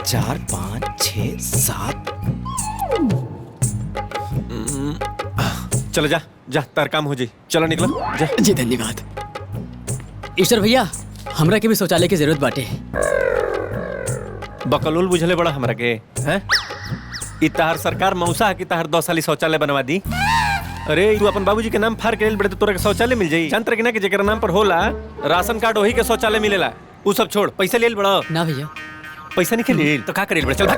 4 5 6 7। चलो जा जा, तार काम हो जाई। चलो निकलो जा। जी धन्यवाद। ईश्वर भैया, हमरा के भी शौचालय की जरूरत बाटे। बकलोल बुझले बड़ा हमरा के हैं? इ तार सरकार मौसा की तार 2 साली शौचालय बनवा दी। अरे तू अपन बाबूजी के नाम फाड़ के लेल बड़े तो तोरा के शौचालय मिल जाई। जानत कि ना कि जेकर नाम पर होला राशन कार्ड वही के शौचालय मिलेला। उ सब छोड़, पैसा लेल बड़ा ना भैया। पैसा नहीं लेल तो का करेल बड़ा। चल भाग।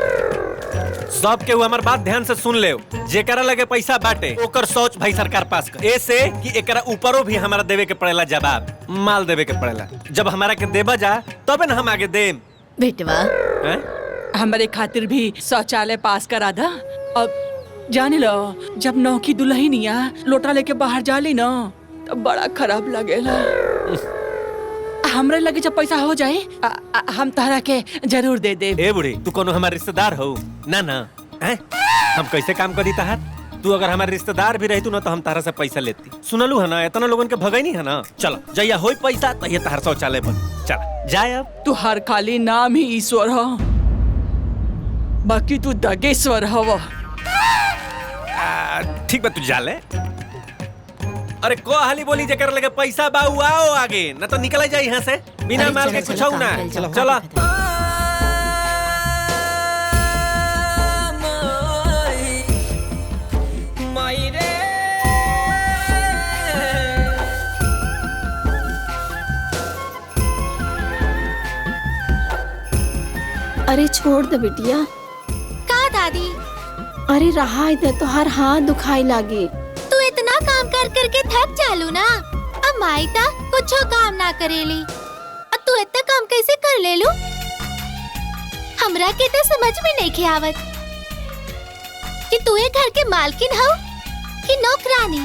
सब के हमार बात ध्यान से सुन ले। जेकरा लगे पैसा बाटे ओकर सोच भाई सरकार पास कर। ऐसे कि एकरा ऊपरों भी हमारा देवे के पड़ेला, जवाब माल देवे के पड़ेला। जब हमारा के देबा जा तबे ना हम आगे देम। बेटवा हमारे खातिर भी शौचालय पास करा दा। अब जाने लो, जब नौकी दुल्हनिया लोटा लेके बाहर जाली ना तो बड़ा खराब लगेला। हमरे लगे जब पैसा हो जाए हम तारा के जरूर दे दे। ए बुढ़ी, तू कोनो हमार रिश्तेदार हो ना ना हैं? हम कैसे काम करी तार? तू अगर हमारे रिश्तेदार भी रहतू ना तो हम तारा से पैसा लेती। सुनलू है ना, इतना लोगन के भगाई नहीं है ना। चलो जैया होई पैसा तहिया तार शौचालय बन। चल जाए अब। तू हर खाली नाम ही ईश्वर हो, बाकी तू दगेश्वर हो। ठीक बा, तू जा ले। अरे को हाली बोली जेकर लगे पैसा बाऊ आओ आगे, न तो निकल जाए यहाँ से बिना माल के कुछ हो ना। चलो अरे छोड़ दे बिटिया। का दादी? अरे रहा इधर तो हर हाथ दुखाई लागी। तू इतना काम कर करके थक चालू ना। अब माई ता कुछ काम ना करेली, अब तू इतना काम कैसे कर ले लू? हमरा के तो समझ में नहीं के आवत कि तू ये घर के मालकिन हो कि नौकरानी।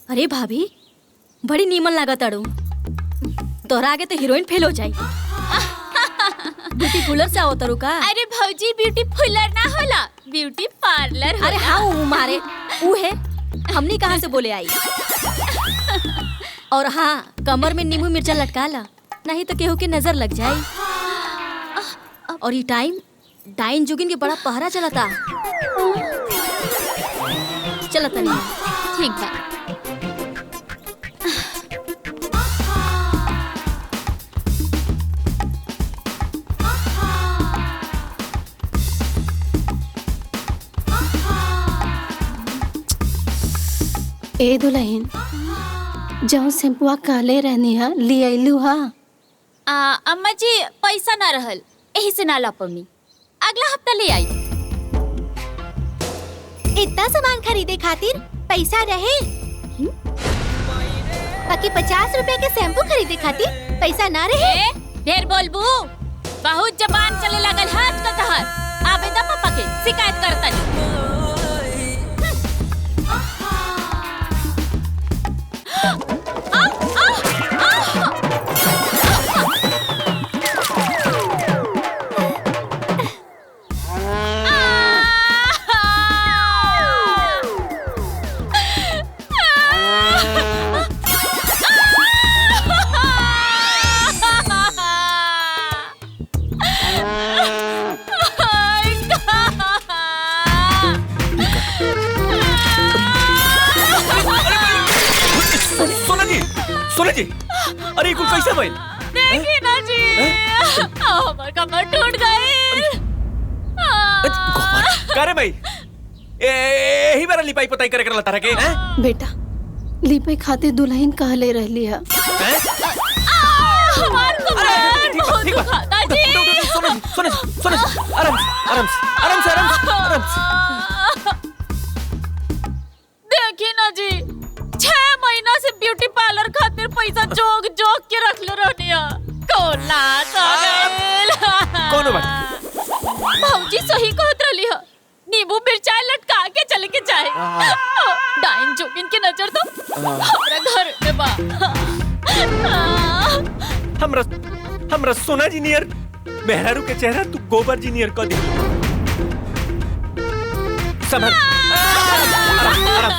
अरे भाभी, बड़ी नीमन लागत अड़ू। तोहरा आगे तो हीरोइन फेल हो जाई। ब्यूटी पार्लर से आओ तरू का? अरे भौजी, ब्यूटी पार्लर ना होला, ब्यूटी पार्लर होला। अरे हाँ, वो मारे वो है। हमनी कहाँ से बोले आई? और हाँ, कमर में नींबू मिर्चा लटका ला, नहीं तो केहू के नजर लग जाए। और ये टाइम डाइन जुगिन के बड़ा पहरा चलता। चलता नहीं। ठीक बा। ए दुल्हन, जौन शैम्पुआ काले रहनी है ले आइलू हा। अम्मा जी पैसा ना रहल, यही से ना ला पम्मी। अगला हफ्ता ले आई। इतना सामान खरीदे खातिर पैसा रहे, बाकी 50 रुपए के शैम्पू खरीदे खातिर पैसा ना रहे। ढेर बोलबू, बहुत जबान चले लगल हाथ का तहर। आबेदा पापा के शिकायत करता नहीं। सोना जी, अरे कुल कैसे भइल? देखी ना जी, हमार कमर टूट गई। करे भाई, यही बार लिपाई पताई करे करला तारा के? बेटा, लिपाई खातिर दुल्हन कहले रहली है। हमार कमर बहुत दुखाता जी। सोना जी, आराम से। देखी ना जी, 6 महीना से ब्यूटी पार्लर खातिर पैसा जोग के रखले रहनिया। कोला कोनो बात। भौजी सही कहत रहली ह, नींबू मिर्चा लटका के चले के चाहे। डाइन जोगिन के नजर तो हमरा घर में बा। हमरा सोना जी नियर मेहरारू के चेहरा तू गोबर जी नियर कर दी। संभल। आराम।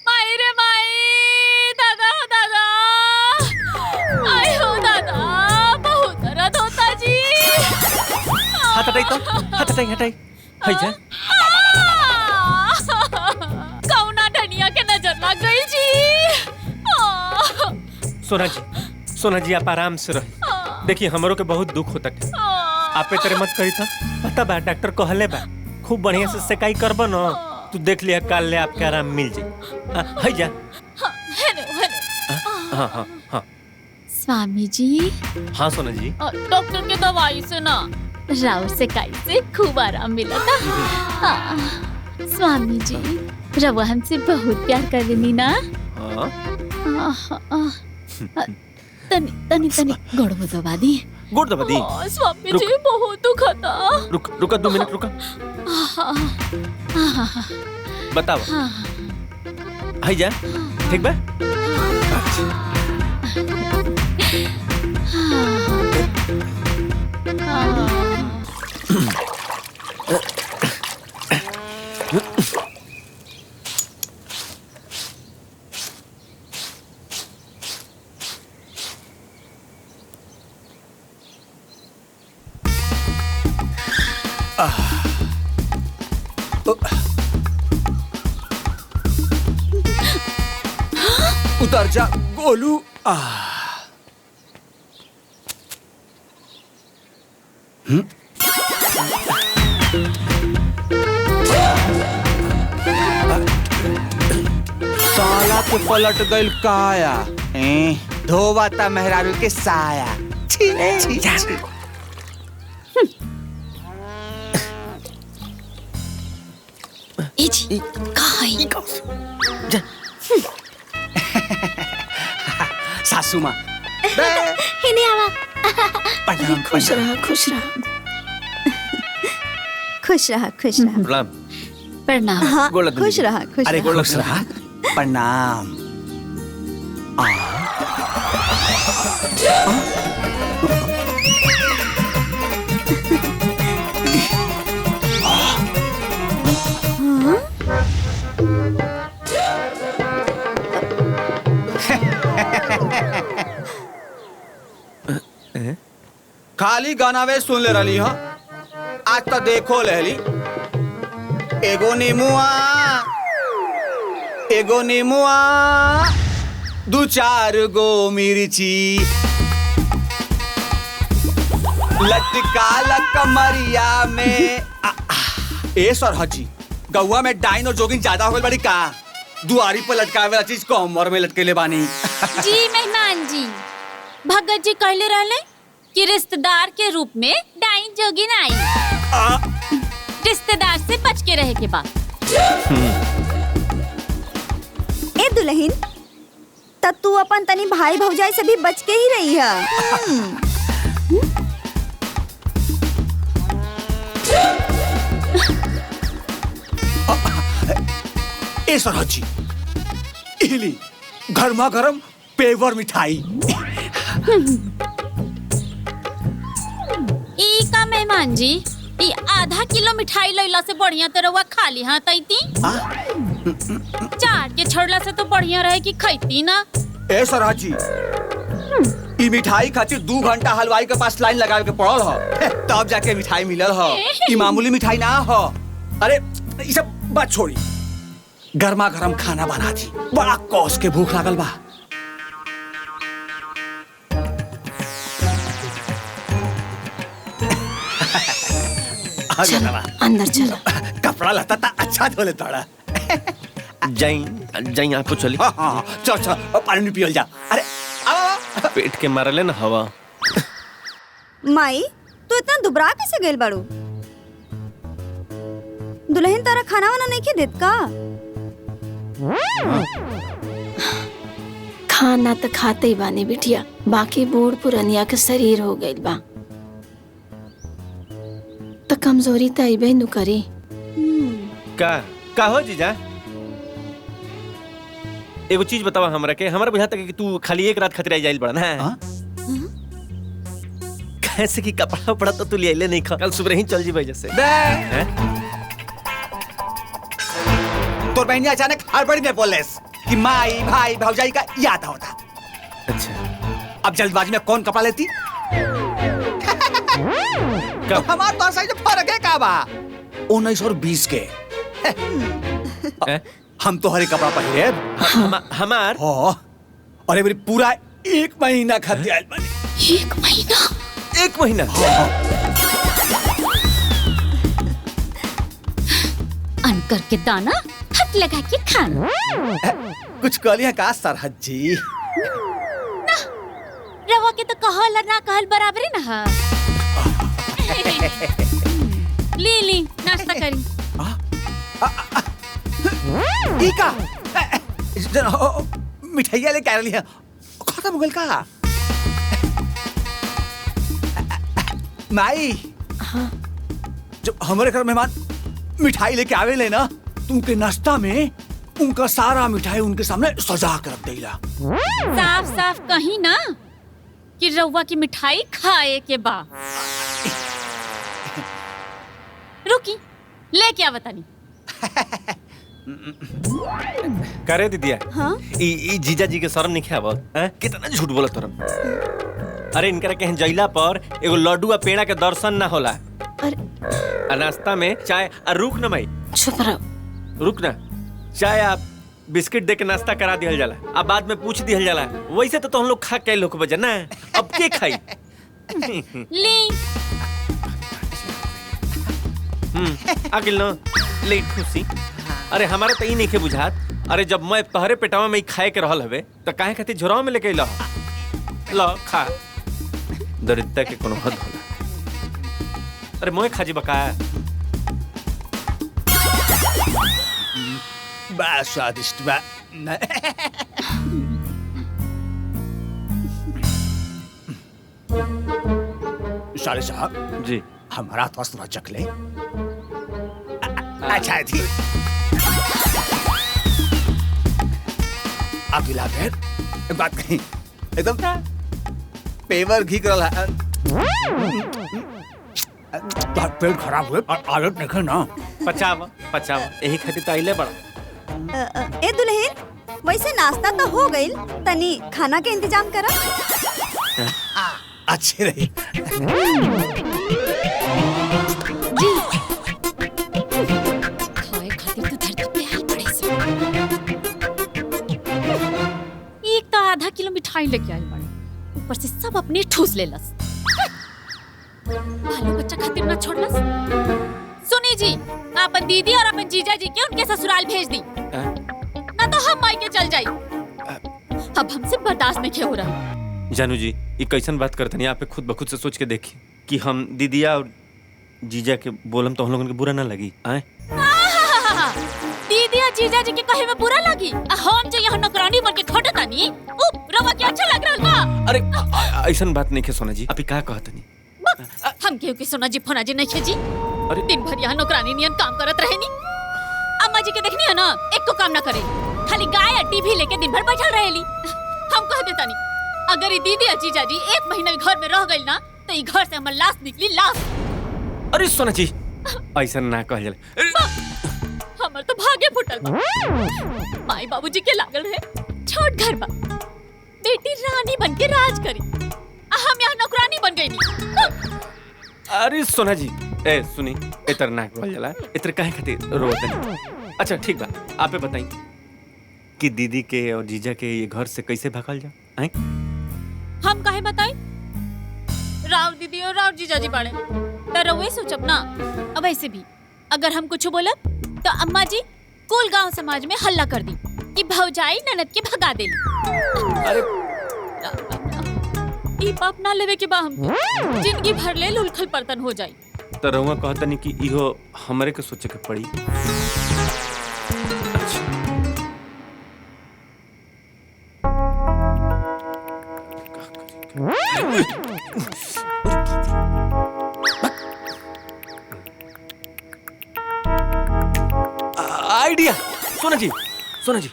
माई रे माई, दादा दादा, आई हो दादा, बहुत दर्द होता जी। हाथ हटाई। हाय जा। कौना धनिया के नजर लग गई जी। सोना जी आप आराम से रही। देखिए हमरो के बहुत दुख होता है। आपे तेरे मत करी था। पता बा डॉक्टर कहले बा खूब बढ़िया से सेकाई करबो न, तू देख लिया काल ले आपके आराम मिल जाई। हाय जा। हाँ। स्वामी जी। हाँ सोना जी। डॉक्टर के दवाई से ना राव सेकाई से खूब आराम मिला था। स्वामी जी रवा हमसे बहुत प्यार करेनी ना। तनी गोड़ दबा दी। गोड़ दबा दी। स्वामी जी बहुत दुखता। रुका 2 मिनट रुका। बताओ। हाय जा। ठीक बा। उतर जा गोलू। साला के पलट गइल काया। धोवाता मेहरारू के साया। छी। सासू माँ हिने आवा। प्रणाम। खुश रहा प्रणाम। प्रणाम। हाँ, गोड़ लग खुश रहा अरे खुश रहा। प्रणाम। खाली गाना वे सुन ले रही हाँ। आज तो देखो लहली एगो नीमुआ 2-4 गो मिर्ची लटका कमरिया में। ए सरहजी गौआ में डाइन और जोगिन ज्यादा हो गई बड़ी का। दुआरी पर लटकावे वाला चीज कमर में लटके ले बानी। जी मेहमान जी, भगत जी कहले रहले कि रिश्तेदार के रूप में डाइन जोगिन आई। रिश्तेदार से बच के रहे के बाद। ए दुल्हन, तब तू अपन तनी भाई भौजाई से भी बच के ही रही है। ए सरहजी इली गर्मा गर्म पेवर मिठाई। ई का मेहमान जी, ई आधा किलो मिठाई लैला से बढ़िया तो रवा खाली हाथ आईती। चाट के छोड़ला से तो बढ़िया रहे कि खैती ना। ए सरहजी ई मिठाई खातिर 2 घंटा हलवाई के पास लाइन लगावे के पड़ल ह, तब जाके मिठाई मिलल ह। ई मामूली मिठाई ना ह। अरे ई सब बात छोड़ी, गर्मा गर्म खाना बना दी। बड़ा कौस के भूख लागल बा। चल अंदर चलो। कपड़ा लता था अच्छा धोले तोड़ा। जाई आपको चली। हाँ, चल पानी नहीं पियल जा। अरे आओ। पेट के मारले ना हवा। माई तू इतना दुबरा कैसे गेल बाड़ू? दुल्हन तारा खाना वाना नहीं देत का? खाना तो खाते ही बानी बिटिया, बाकी बूढ़ पुरनिया के शरीर हो गइल बा तो कमजोरी त अइबे नु करी। का हो जीजा? एगो चीज बतावा हमरा के, हमरा बुझाता कि तू खाली एक रात खातिर आई जाइल बड़ा ना। कैसे कि कपड़ा उपड़ा तो तू ले आइले नहीं, कल सुबह ही चल जी भाई जैसे। तोर बहनी अचानक हड़बड़ी में बोलेस कि माई भाई भौजाई का याद होता। अच्छा, अब जल्दबाजी में कौन कपड़ा लेती? तो हमार तो साइज फर्क है का बा? 1920 के हम तो हरे कपड़ा पहने हमार अरे मेरी पूरा 1 महीना खातिर आइल बानी। 1 महीना? 1 महीना? अनकर के दाना हाथ लगा के खाना। कुछ कहलिए का सरहद जी? रवा के तो कहल और ना कहल बराबर ही ना है। ली नाश्ता करी। इका मिठाइया लेके आ रही है, खत्म हो गइल का? माई, जब हमारे घर मेहमान मिठाई लेके आवे ले ना, तुमके नाश्ता में उनका सारा मिठाई उनके सामने सजा कर रख देला। साफ साफ कहीं ना कि रवा की मिठाई खाए के बा। रुकी लेके आ बतानी। करे दीदिया। हाँ? ई जीजा जी के शर्म नहीं आवत? कितना झूठ बोलत तोरम। अरे इनकरा के जइला पर एगो लड्डू आ पेड़ा के दर्शन ना होला। अरे नाश्ता में चाय आ रुक ना माई, चुप रहो। रुक ना, चाय आप बिस्किट दे के नाश्ता करा दिहल जाला, अब बाद में पूछ दिहल जाला। वैसे तो हम लोग खा के लोग बजा ना, अब के खाई? ली आगिल ना लेट खुशी। अरे हमारा तो ई नहीं के बुझात। अरे जब मैं तहरे पेटावा में खाए के रहल हवे तो काहे खातिर झोराव में लेके ला खा। दरिद्रता के कोनो हद होला। अरे मोए खाजी बकाया। बड़ा स्वादिष्ट बा। साले साहब जी हमारा तो थोड़ा चख ले। अच्छा थी आप गिला फिर एक बात कही, एकदम पेवर घी करल है। पेट खराब हुए और आदत देखे ना। पचावा यही खातिर तो आइले बड़ा। ए दुल्हन, वैसे नाश्ता तो हो गइल, तनी खाना के इंतजाम करा। अच्छी रही। खाए खातिर तो धरती पे आई पड़े से। एक तो आधा किलो मिठाई लेके आई बड़े, ऊपर से सब अपने ठूस लेलस। बालो बच्चा खातिर ना छोड़लस। सुनी जी, अपन दीदी और अपन जीजा जी के उनके ससुराल भेज दी, ना तो हम मायके चल जाई। अब हमसे बर्दाश्त नहीं हो रहा। जानू जी, ये कैसन बात करते नहीं? आप खुद बखुद से सोच के देखी कि हम दीदिया और जीजा के बोलम तो हम लोगन के बुरा ना लगी। आए दीदी और जीजा जी के कहे में बुरा लगी? हम जो यहाँ नौकरानी बन के खटता नहीं, रवा के अच्छा लग रहा है। अरे ऐसन बात नहीं के सोना जी, आप का कहत नहीं? हम केहू के सोना जी फोना जी नहीं खेजी। अरे दिन भर यहाँ नौकरानी नियन काम करत रहे नी। अम्मा जी के देखनी है ना, एक को काम ना करे, खाली गाय या टीवी लेके दिन भर बैठल रहेली। हम कह देता नहीं, अगर ये दीदी और जीजा जी 1 महीना घर में रह गई ना, तो ये घर से हमार लाश निकली, लाश। अरे सोना जी, ऐसा ना कहल जाला। हमर तो भागे फुटल बा। माई बाबूजी के लागल रहे छोट घर बा, बेटी रानी बन के राज करी, हम यहाँ नौकरानी बन गई नी। अरे सोना जी, ए सुनी, इतर ना कहल जाला, इतर काहे खातिर रोते नहीं? अच्छा ठीक बा, आपे बताई कि दीदी के और जीजा के ये घर से कैसे भागल जा? आए हम काहे बताई? राव दीदी और राव जीजा जी बाड़े, तो रउए सोचब ना। अब ऐसे भी अगर हम कुछ बोलब तो अम्मा जी कुल गांव समाज में हल्ला कर दी कि भौजाई ननद के भगा देली। अरे ई पाप ना लेवे के बा, हम जिंदगी भर ले उलखल परतन हो जाई। तो रउआ कहता नहीं कि इहो हमरे के सोचे के पड़ी। आइडिया। सुना जी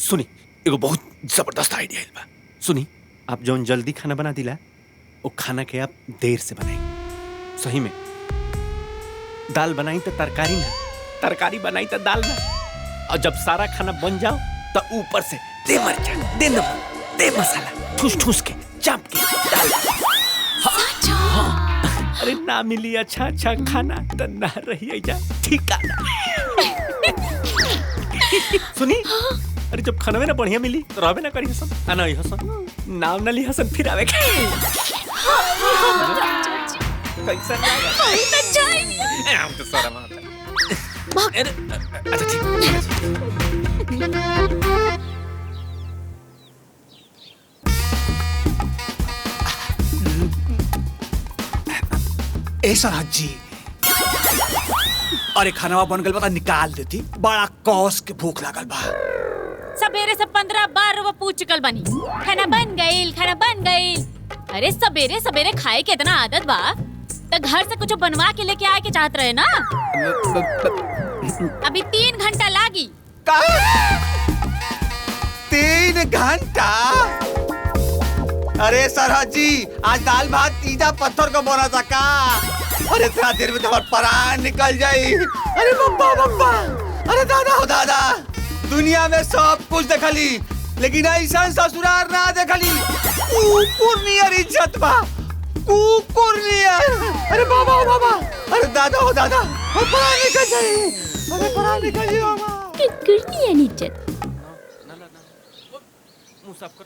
सुनी, एगो बहुत जबरदस्त आइडिया बा। सुनी, आप जौन जल्दी खाना बना दिला वो खाना के आप देर से बनाई। सही में दाल बनाई तो तरकारी ना, तरकारी बनाई तो दाल ना। और जब सारा खाना बन जाओ तो ऊपर से दे मरचा, दे नमक, दे मसाला, ठूस ठूस के चाप के डाल। अरे ना मिली अच्छा अच्छा खाना तो ना रही जा ठिकाना। सुनी, अरे जब खाना में ना बढ़िया मिली तो रहबे ना करी हसन, आना ही हसन, नाम ना ली हसन फिर आवे के। कैसा लगा? हम तो सारा माता। अच्छा ठीक। ए सरहद जी, अरे खाना बन गल बता निकाल देती, बड़ा कौस के भूख लागल बा। सवेरे से 15 बार वो पूछ चुकल बनी, खाना बन गईल, खाना बन गईल। अरे सवेरे सवेरे खाए के इतना आदत बा तो घर से कुछ बनवा के लेके आए के चाहत रहे ना। अभी 3 घंटा लागी। 3 घंटा? अरे सरहद जी, आज दाल भात ईटा पत्थर का बना था का? अरे इतना देर में तुम्हारा प्राण निकल जाई। अरे बब्बा, अरे दादा हो दादा, दुनिया में सब कुछ देखली लेकिन ऐसा ससुराल ना देखली। कुकुर नियर इज्जत बा, कुकुर नियर। अरे बाबा, अरे दादा हो दादा, प्राण निकल जाई, अरे प्राण निकल जाई बाबा। कुकुर नियर इज्जत। मुंह साफ कर।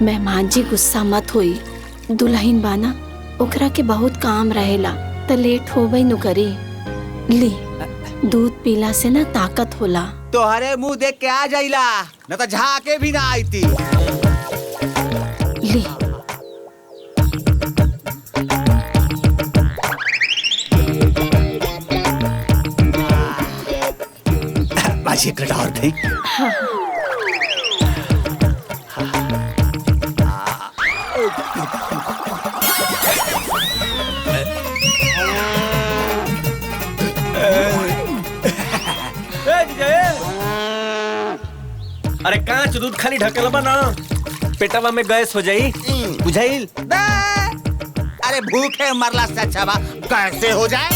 मेहमान जी गुस्सा मत होई, दुल्हन बाना ओकरा के बहुत काम रहेला त लेट होबई नु करी। ली, दूध पीला से ना ताकत होला। तोहरे मुंह देख के आ जाइला, न तो झाके भी ना आईती। ली, बाजी एक लटा और दे। अरे कांच दूध खाली ढकेल बना, पेटवा में गैस हो जाई, बुझाइल? अरे भूखे मरला से अच्छा बा कैसे हो जाए।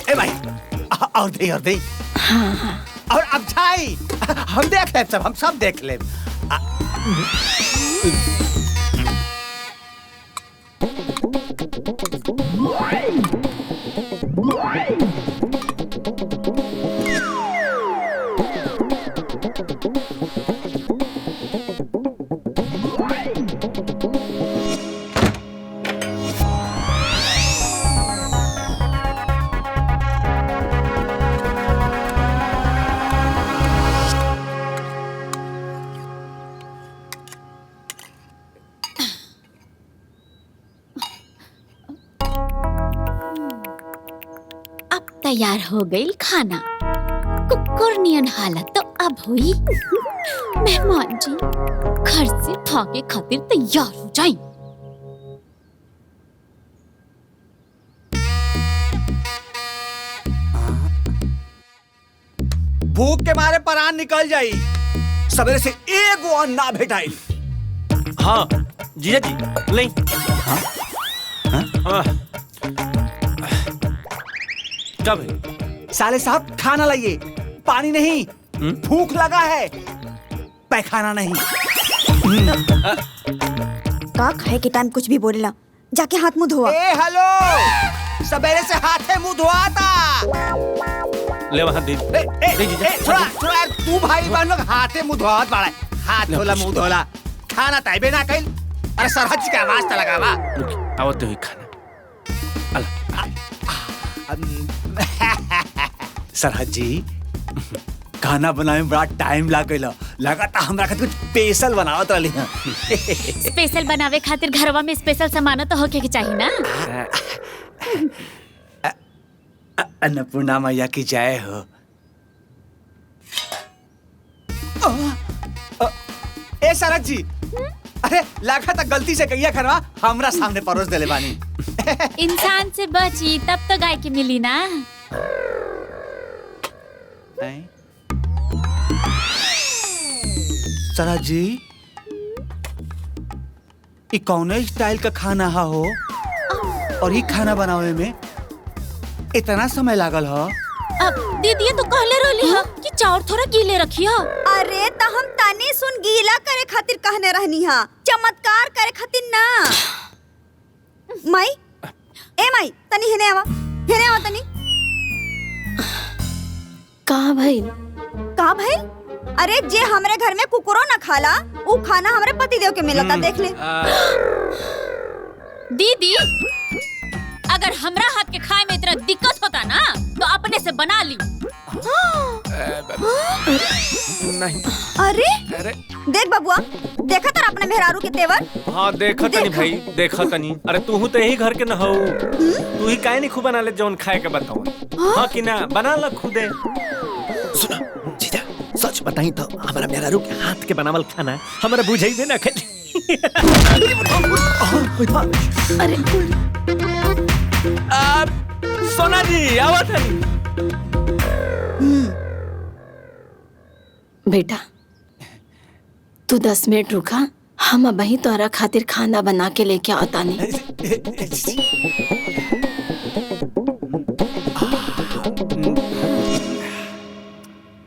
ए भाई, और दे। हाँ। और अब छाई, हम देख ले सब, हम सब देख ले। तैयार हो गई खाना। कुकुरनियन हालत तो अब हुई। मेहमान जी घर से भागे खातिर तैयार हो जाए। भूख के मारे प्राण निकल जाई, सवेरे से एगो अन्न ना भेटाई। हाँ जीजा जी, नहीं। हाँ? हाँ? साले साहब खाना लाइए, पानी नहीं। भूख लगा है, पैखाना नहीं। का खाए के टाइम कुछ भी बोलेला, जाके हाथ मुंह धोआ। ए हेलो, सवेरे से हाथे मुंह धोआता। ले वहां दे। थोड़ा तू भाई बहन लोग हाथे मुंह धोआत बाड़ा, हाथ धोला मुंह धोला, खाना ताइबे ना कइल। अरे सरहद जी के आवाज त लगावा। आवत हुई खाना। सरहद जी, खाना बनाने में बड़ा टाइम लागेला, लगाता हमरा खातिर कुछ स्पेशल बनावत रहली हैं। स्पेशल बनावे खातिर घरवा में स्पेशल सामान तो होके के चाहिए ना। अन्नपूर्णा मैया की जय हो। ए सरहद जी, अरे लाखा तक गलती से कहिया खरवा हमरा सामने परोस देले बानी। इंसान से बची तब तो गाय के मिली ना। सरा जी ई कौने स्टाइल का खाना हो और ये खाना बनावे में इतना समय लागल हो? अब दीदी तो कहले रहली ह कि चाउर थोड़ा गीले रखी ह। अरे त हम तनी सुन गीला करे खातिर कहने रहनी हा, चमत्कार करे खातिर ना। माई ए माई तनी हेने आवा तनी। का भाई? अरे जे हमरे घर में कुकुरो ना खाला वो खाना हमरे पति देव के मिलता, देख ले। दीदी अगर हमरा हाथ के खाए में इतना दिक्कत होता ना तो अपने से बना ली। नहीं। अरे देख बबुआ, देखा तर अपने मेहरारू के तेवर। हाँ देखा तनी भाई, देखा तनी। अरे तू तो यही घर के न हो, तू ही काहे नहीं खूब बना ले जौन खाए के बताओ। हाँ कि ना बना ला खुदे। सुना जीजा, सच बताई तो हमारा मेहरारू के हाथ के बनावल खाना हमारा बुझाई दे ना खाली। अरे सोना जी आवत है। बेटा तू 10 मिनट रुका, हम अबही तोरा खातिर खाना बना के लेके आता नहीं।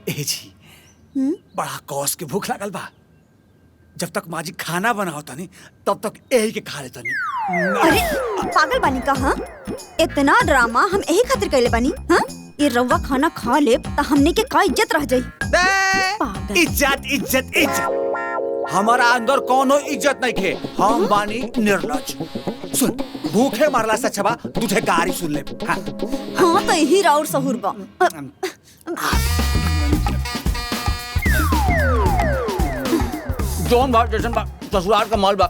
ए जी बड़ा कौस के भूख लागल बा। जब तक माँ जी खाना बनावता नहीं तब तक यही के खा लेता नहीं। अरे पागल बानी का? हाँ इतना ड्रामा हम यही खातिर कैले बानी। हाँ ये रवा खाना खा ले तो हमने के का इज्जत रह जाई। इज्जत इज्जत इज्जत हमारा अंदर कोनो इज्जत नहीं खे। हम बानी निर्लज। सुन भूखे मरला से अच्छा बा तुझे गारी सुन ले। हाँ तो यही राउर सहूर बा। जोन बा जैसन बा ससुराल का माल बा।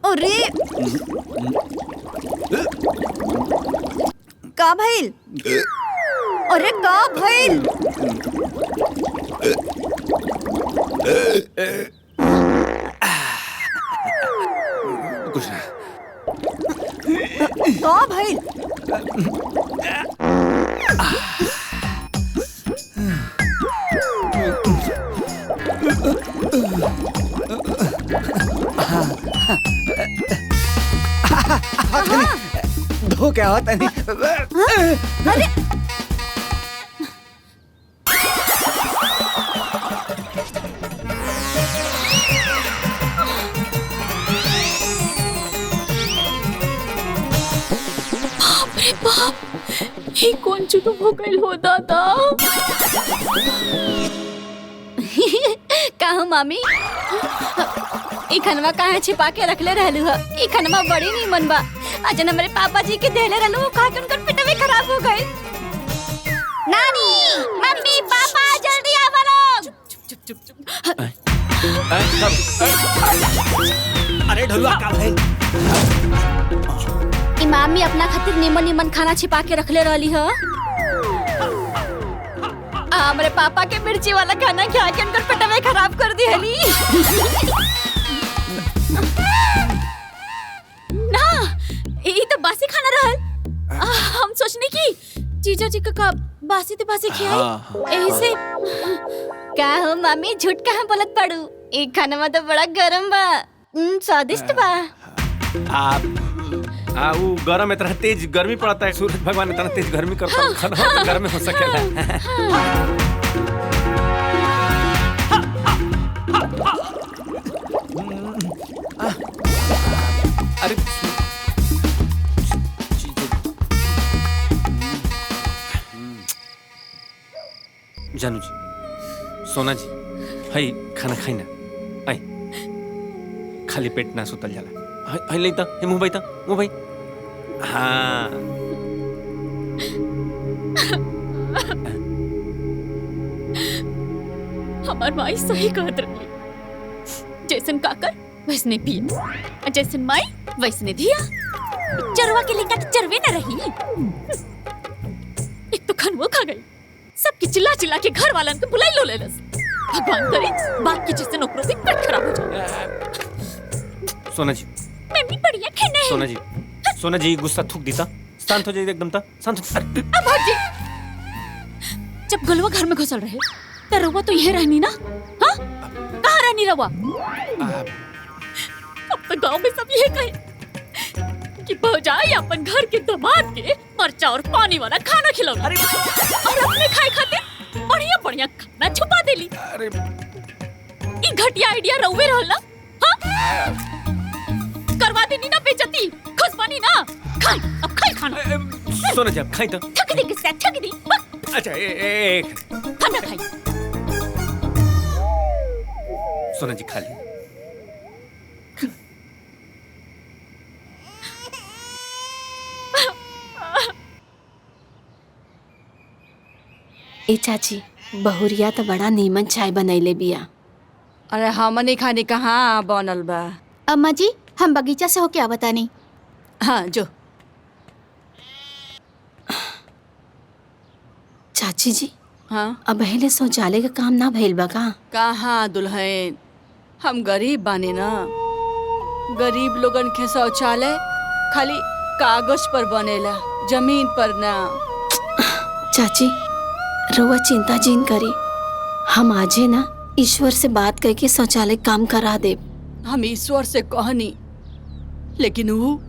अरे का भइल? अरे का भइल? कुछ ना। का भइल? धो क्या होता नहीं। अरे बाप, ये कौन चुटुक हो गई हो दादा? कहा मामी ई खनवा कहाँ छिपा के रखले रहलू ह? ई खनवा बड़ी नीमन बा। अजन हमारे पापा जी के देले रहलू, वो खा के उनकर पेटवे खराब हो गए। नानी मम्मी पापा जल्दी आवा लोग। चुप। अरे ढोलुआ का भाई? इमामी अपना खातिर नीमन नीमन खाना छिपा के रखले रहली ह। हमारे पापा के मिर्ची वाला खाना खा के उनकर पेटवे खराब कर दी हली। ना ये तो बासी खाना रहल। हम सोचने की जीजा जी का बासी तो बासी खियाई यही से। का हो मामी झूठ कहाँ बोलत पड़ू? ई खाना तो बड़ा गरम बा, स्वादिष्ट बा। वो गरम इतना तेज गर्मी पड़ता है, सूरज भगवान इतना तेज गर्मी करता है, खाना तो गर्म हो सकेला। अरे जानू जी, सोना जी, हाय खाना खाई ना, आई खाली पेट ना सुतल जाला। हाय लेता, हे मुंह भाई, हाँ। हमार माई सही कहत रही, जैसन काकर वैसने पिया, जैसन माई वैसने धिया। चरवा के लेकर चरवे न रही। चिल्ला चिल्ला के घर वालन के बुलाई लो लेलस। भगवान करे बाप की जैसे नौकरों की पेट खराब हो जाए। सोना जी, मम्मी बढ़िया खाना है। सोना जी, सोना जी गुस्सा थूक दीता, शांत हो जाइए एकदम ता, शांत हो। अब भाजी जब गलवा घर में घुसल रहे तो रवा तो यह रहनी ना, हाँ? कहाँ रहनी रवा? अब तो गांव में सब यही कहे कि भौजाई अपन घर के दामाद के मरचा और पानी वाला खाना खिलाओ और अपने खाए खाते बढ़िया बढ़िया खाना छुपा देली। अरे ई घटिया आइडिया रउवे रहल ना, हाँ? करवा देनी ना बेइज्जती, खुश बनी ना। खाई अब खाई खाना। सोना जी आप खाई तो। ठग दी किससे ठग दी? अच्छा एक खाना खाई। सोना जी खा ली। ए चाची, बहुरिया तो बड़ा नीमन चाय बनैले बिया। अरे हमने खाने कहाँ बनल बा। अम्मा जी हम बगीचा से होके आवता नहीं। हाँ जो। चाची जी, हाँ अब पहले शौचालय का काम ना भइल बा का? कहाँ दुल्हन, हम गरीब बानी ना। गरीब लोगन के शौचालय खाली कागज पर बनेला, जमीन पर ना। चाची रउआ चिंता जिन करी, हम आजे ना ईश्वर से बात करके शौचालय काम करा दे। हम ईश्वर से कहनी, लेकिन वो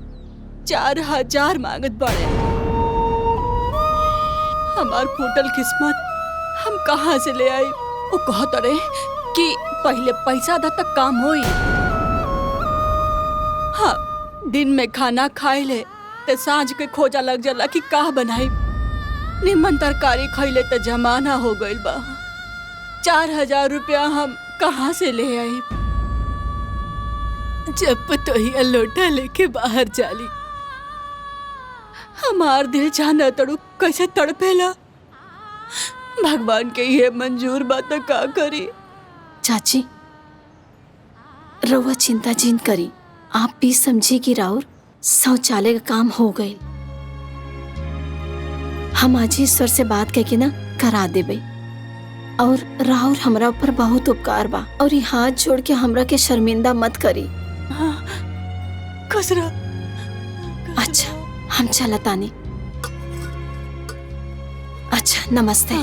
4000 मांगत बाड़े। हमार फूटल किस्मत हम कहाँ से ले आई? वो कहत रहे कि पहले पैसा दा तक काम होई। हाँ, दिन में खाना खाए ले ते सांझ के खोजा लग जाला कि का बनाई। निमन तरकारी खइले तो जमाना हो गइल बा। 4000 रुपया हम कहाँ से ले आई? जब पतोहिया लोटा लेके बाहर जाली, हमार दिल जाना तड़ू कैसे तड़पेला। भगवान के ये मंजूर बात का करी। चाची रउआ चिंता जिन करी, आप भी समझी कि राउर शौचालय का काम हो गई। हम आज ईश्वर से बात करके ना करा देबे। और राउर हमरा ऊपर बहुत उपकार बा, और ये हाथ जोड़ के हमरा के शर्मिंदा मत करी। हाँ, कसरा। अच्छा हम चलतानी। अच्छा नमस्ते।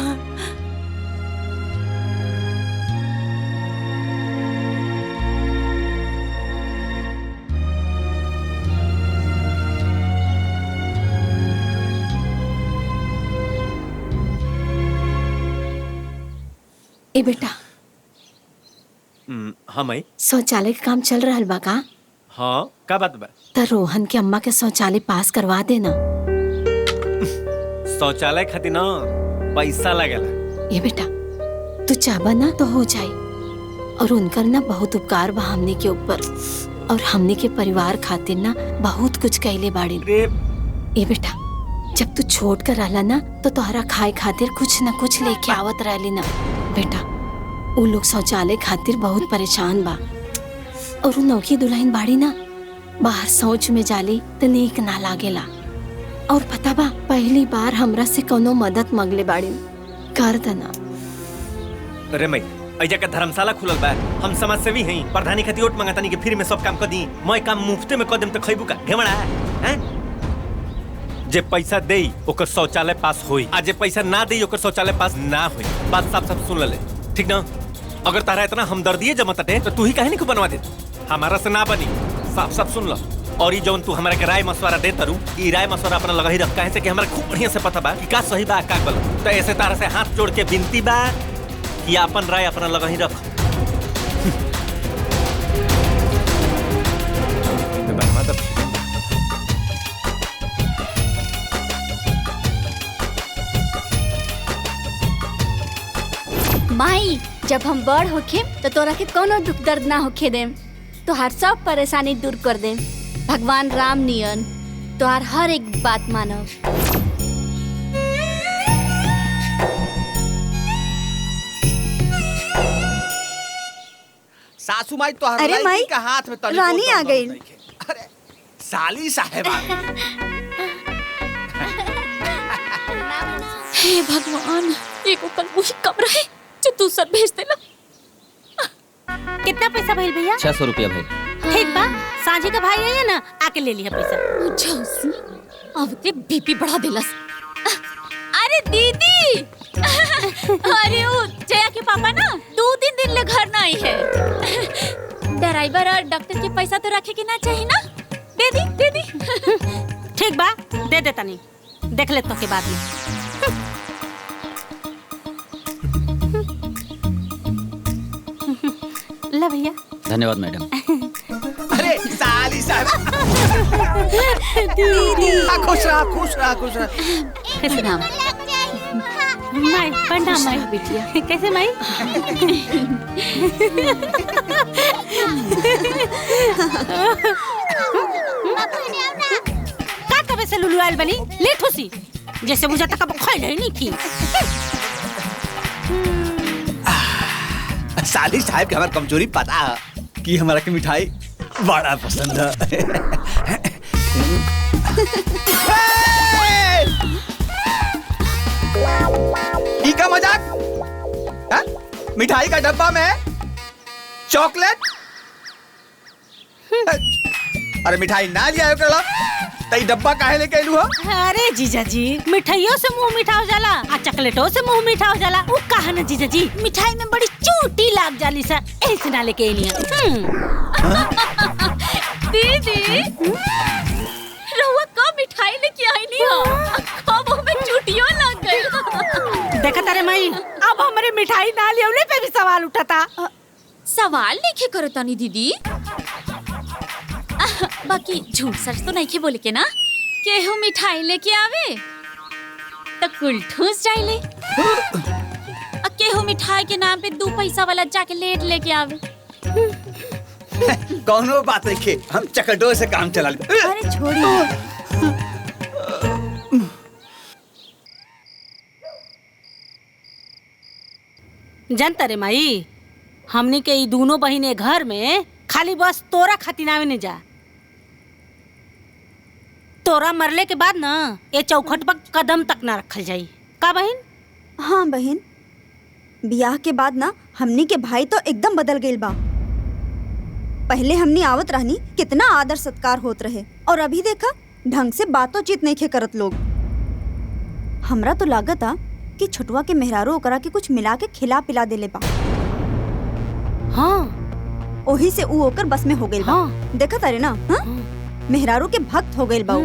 ए बेटा, हाँ माई। शौचालय का काम चल रहा बा का? हाँ का बात बा? तो रोहन के अम्मा के शौचालय पास करवा देना। शौचालय खातिर ना पैसा लगेला। ये बेटा तू चाहबा ना तो हो जाए, और उनकर ना बहुत उपकार बा हमने के ऊपर, और हमने के परिवार खातिर ना बहुत कुछ कैले बाड़ी। ये बेटा जब तू छोट कर रहला ना तो तोहरा खाए खातिर कुछ न कुछ लेके आवत रहली ना। बेटा वो लोग शौचालय खातिर बहुत परेशान बा, और वो नौकी दुल्हन बाड़ी ना बाहर शौच में जाली तो नीक ना लागेला। और पता बा पहली बार हमरा से कोनो मदद मांगले बाड़ी, कर देना। अरे मई ऐजा का धर्मशाला खुलल बा, हम समाज सेवी हई, प्रधानी खातिर वोट मांगतानी कि फ्री में सब काम कर दी। मैं काम मुफ्ते में कर देम तो खइबू का घेमड़ा हैं? जे पैसा देई ओकर शौचालय पास होई, आ जे पैसा ना देई ओकर शौचालय पास ना होई। बात साफ साफ सुन ले, ठीक ना? अगर तारा इतना हमदर्दी जमताटे तो तू ही काहे नहीं को बनवा दे? हमारा से ना बनी, साफ साफ सुन लो। और ये जौन तू हमारा के राय मशवरा दे तारू, ई राय मशवरा अपना लगा ही रख, काहे से कि हमरा खूब बढ़िया से पता बा कि का सही बा का गलत। तो ऐसे तारा से हाथ जोड़ के विनती बा कि अपन राय अपना लगा ही रख। माई जब हम बड़ होखे तो तोरा के कोनो दुख दर्द ना होखे देम, तोहार सब परेशानी दूर कर देम। भगवान राम नियन तोहार हर एक बात मानव। सासू माई तो अरे माई, का हाथ में तली रानी आ गई। अरे साली साहेब आ गई। हे भगवान, एक कल वही कम रहे जो तू सब भेज देला। कितना पैसा भइल भैया? 600 रुपया भाई। ठीक बा, सांझी का भाई है ना, आके ले लिया पैसा। झांसी अब ते बीपी बढ़ा देलस। अरे दीदी, अरे वो जया के पापा ना 2-3 दिन ले घर ना आई है। ड्राइवर और डॉक्टर के पैसा तो रखे के ना चाहिए ना? दे दी। ठीक बा, दे देता नहीं, देख ले तो के बाद में। ला भैया। धन्यवाद मैडम। अरे साली साहब खुश रहा। कैसे नाम? माई, प्रणाम माई। बिटिया कैसे माई? का कबे से लुलु आयल बनी? ले ठुसी जैसे मुझे तक अब खाई नहीं थी। साली साहब के हमारा कमजोरी पता है कि हमारा की मिठाई बड़ा पसंद है। ई का मजाक? हा? मिठाई का डब्बा में चॉकलेट? अरे मिठाई ना लिया कला तई डब्बा काहे लेके आइलू हो? अरे जीजा जी, मिठाइयों से मुंह मीठा हो जाला और चॉकलेटों से मुंह मीठा हो जाला। वो कहा ना जीजा जी, मिठाई में बड़ी चूटी लाग जाली सा, ऐसे ना लेके आइली। दीदी, रहुआ कब मिठाई लेके आई नहीं हो? कब हमें चूटियों लग गई। देखा तारे माई, अब हमारे मिठाई ना लियोले पे भी सवाल उठाता। सवाल नहीं करो तानी दीदी। बाकी झूठ सच तो नहीं के बोले के ना, केहू मिठाई लेके आवे तो कुल ठूस जाइले, केहू मिठाई के नाम पे 2 पैसा वाला जाके लेट लेके आवे। कौनो बात नहीं के, हम चकटो से काम चला ले। अरे छोड़िए। जानता रे माई, हमनी के ई दोनों बहिने घर में खाली बस तोरा खातिर आवे नहीं जा। तोरा मरले के बाद ना ये चौखट पर कदम तक ना रखल जाई। का बहन? हाँ बहन, बियाह के बाद ना हमनी के भाई तो एकदम बदल गइल बा। पहले हमनी आवत रहनी कितना आदर सत्कार होत रहे, और अभी देखा ढंग से बातों चीत नहीं खे करत लोग। हमरा तो लागत आ कि छुटवा के मेहरारू ओकरा के कुछ मिला के खिला पिला देले बा। हाँ, ओही से ऊ ओकर बस में हो गइल बा। हाँ। देखा तारे ना, हाँ? मेहरारू के भक्त हो गइल बा ऊ।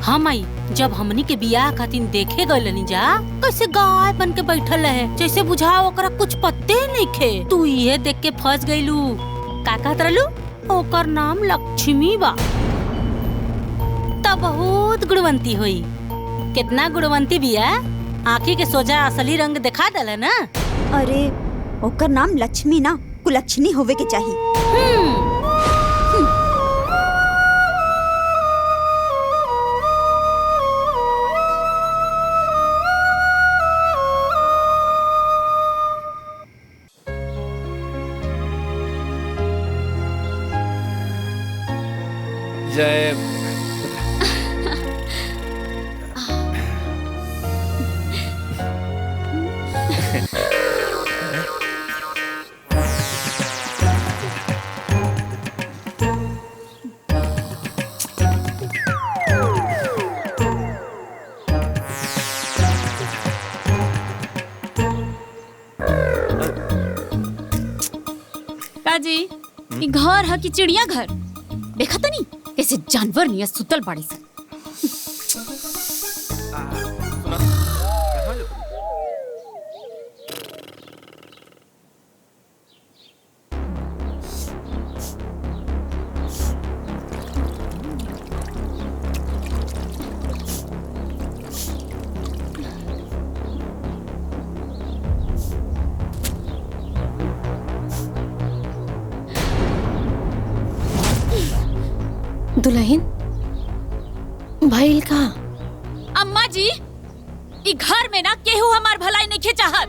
हाँ माई, जब हमनी के बियाह खातिर देखे गइलनी जा, कैसे गाय बन के बैठल रहे, जैसे बुझाओ ओकरा कुछ पत्ते नहीं खे। तू ये देख के फंस गइलू। का कहत रहलू? ओकर नाम लक्ष्मी बा। तब बहुत गुणवंती हुई। कितना गुणवंती बिया, आँखी के सोजा असली रंग दिखा दला ना। अरे ओकर नाम लक्ष्मी ना कुलक्षणी होवे के चाहिए। जय काजी, ई घर है कि चिड़िया घर? देखा तो नहीं कैसे जानवर नहीं सुतल बाड़ी से। दुल्हन भइल का? अम्मा जी, ई घर में ना केहू हमार भलाई नहीं के चाहत।